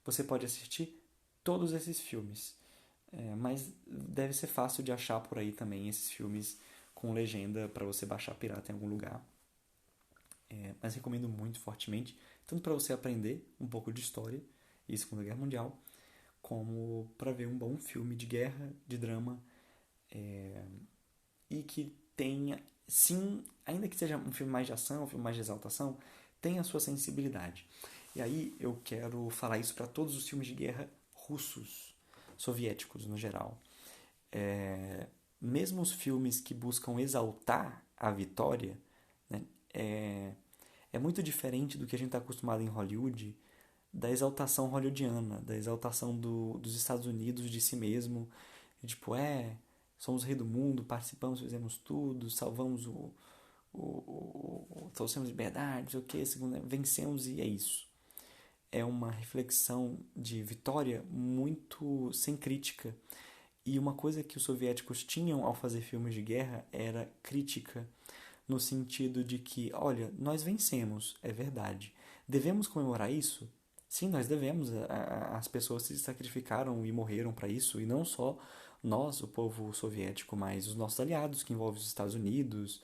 você pode assistir todos esses filmes. Mas deve ser fácil de achar por aí também esses filmes com legenda para você baixar pirata em algum lugar. Mas recomendo muito fortemente, tanto para você aprender um pouco de história e Segunda Guerra Mundial, como para ver um bom filme de guerra, de drama, e que tenha, sim, ainda que seja um filme mais de ação, um filme mais de exaltação, tenha a sua sensibilidade. E aí eu quero falar isso para todos os filmes de guerra russos, soviéticos no geral. Mesmo os filmes que buscam exaltar a vitória, né, é muito diferente do que a gente está acostumado em Hollywood, da exaltação hollywoodiana, da exaltação dos Estados Unidos de si mesmo. Tipo, somos o rei do mundo, participamos, fizemos tudo, salvamos trouxemos liberdade, o que, vencemos e é isso. É uma reflexão de vitória muito sem crítica. E uma coisa que os soviéticos tinham ao fazer filmes de guerra era crítica, no sentido de que, olha, nós vencemos, é verdade. Devemos comemorar isso? Sim, nós devemos. As pessoas se sacrificaram e morreram para isso, e não só nós, o povo soviético, mas os nossos aliados, que envolvem os Estados Unidos,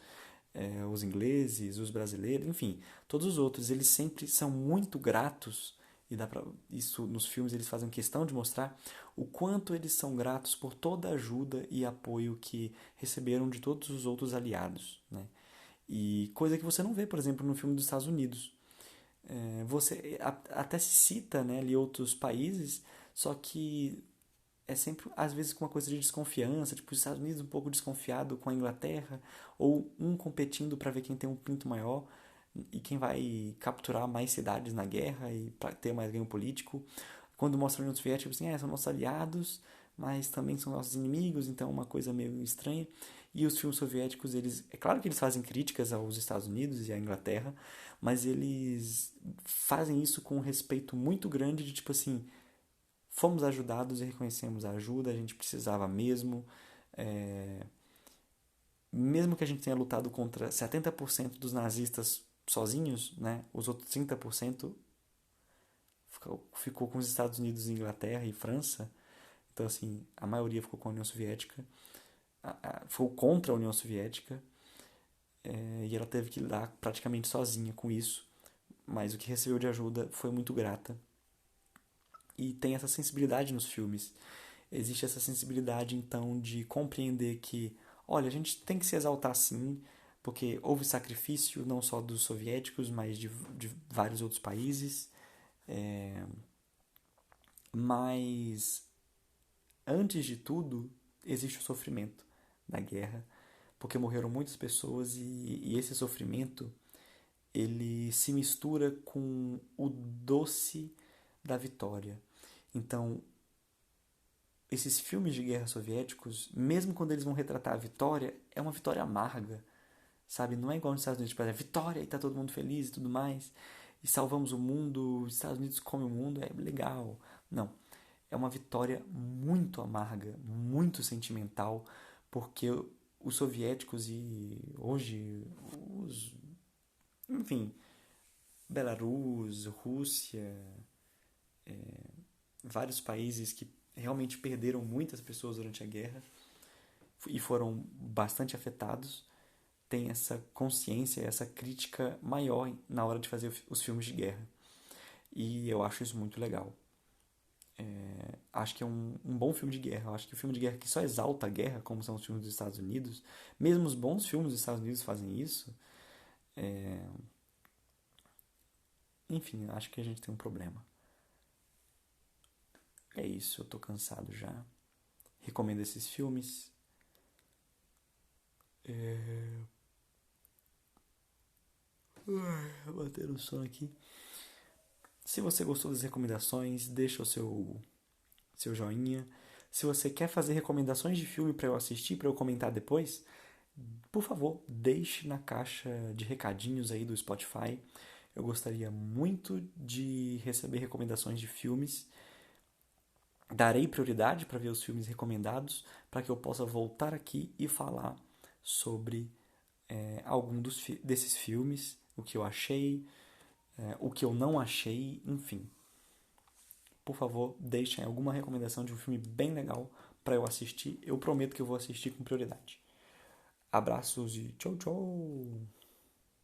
os ingleses, os brasileiros, enfim, todos os outros. Eles sempre são muito gratos, e isso nos filmes eles fazem questão de mostrar o quanto eles são gratos por toda a ajuda e apoio que receberam de todos os outros aliados, né? E coisa que você não vê, por exemplo, no filme dos Estados Unidos. Você até se cita, né, ali outros países, só que é sempre, às vezes, com uma coisa de desconfiança, tipo os Estados Unidos um pouco desconfiado com a Inglaterra, ou um competindo para ver quem tem um pinto maior e quem vai capturar mais cidades na guerra e para ter mais ganho político. quando mostra a União Soviética, assim, são nossos aliados, mas também são nossos inimigos, então é uma coisa meio estranha. E os filmes soviéticos, eles, é claro que eles fazem críticas aos Estados Unidos e à Inglaterra, mas eles fazem isso com um respeito muito grande de tipo assim, fomos ajudados e reconhecemos a ajuda, a gente precisava mesmo. É, mesmo que a gente tenha lutado contra 70% dos nazistas sozinhos, né, os outros 30% ficou com os Estados Unidos, Inglaterra e França. Então, assim, a maioria ficou com a União Soviética, ficou contra a União Soviética, e ela teve que lidar praticamente sozinha com isso. Mas o que recebeu de ajuda foi muito grata. E tem essa sensibilidade nos filmes. Existe essa sensibilidade, então, de compreender que, olha, a gente tem que se exaltar sim, porque houve sacrifício não só dos soviéticos, mas de vários outros países. É, mas, antes de tudo, existe o sofrimento da guerra, porque morreram muitas pessoas e esse sofrimento ele se mistura com o doce da vitória. Então, esses filmes de guerra soviéticos, mesmo quando eles vão retratar a vitória, é uma vitória amarga, sabe? Não é igual nos Estados Unidos, tipo, é vitória e tá todo mundo feliz e tudo mais, e salvamos o mundo, os Estados Unidos comem o mundo, é legal. Não, é uma vitória muito amarga, muito sentimental, porque os soviéticos e hoje os, enfim, Belarus, Rússia, vários países que realmente perderam muitas pessoas durante a guerra e foram bastante afetados, têm essa consciência, essa crítica maior na hora de fazer os filmes de guerra. E eu acho isso muito legal. Acho que é um bom filme de guerra. Eu acho que o filme de guerra que só exalta a guerra, como são os filmes dos Estados Unidos, mesmo os bons filmes dos Estados Unidos fazem isso. é, Enfim, acho que a gente tem um problema. É isso, eu tô cansado já. Recomendo esses filmes. É... Bater o sono aqui. Se você gostou das recomendações, deixa o seu joinha. Se você quer fazer recomendações de filme para eu assistir, para eu comentar depois, por favor, deixe na caixa de recadinhos aí do Spotify. Eu gostaria muito de receber recomendações de filmes. Darei prioridade para ver os filmes recomendados para que eu possa voltar aqui e falar sobre algum desses filmes, o que eu achei, o que eu não achei, enfim. Por favor, deixem alguma recomendação de um filme bem legal para eu assistir. Eu prometo que eu vou assistir com prioridade. Abraços e tchau, tchau!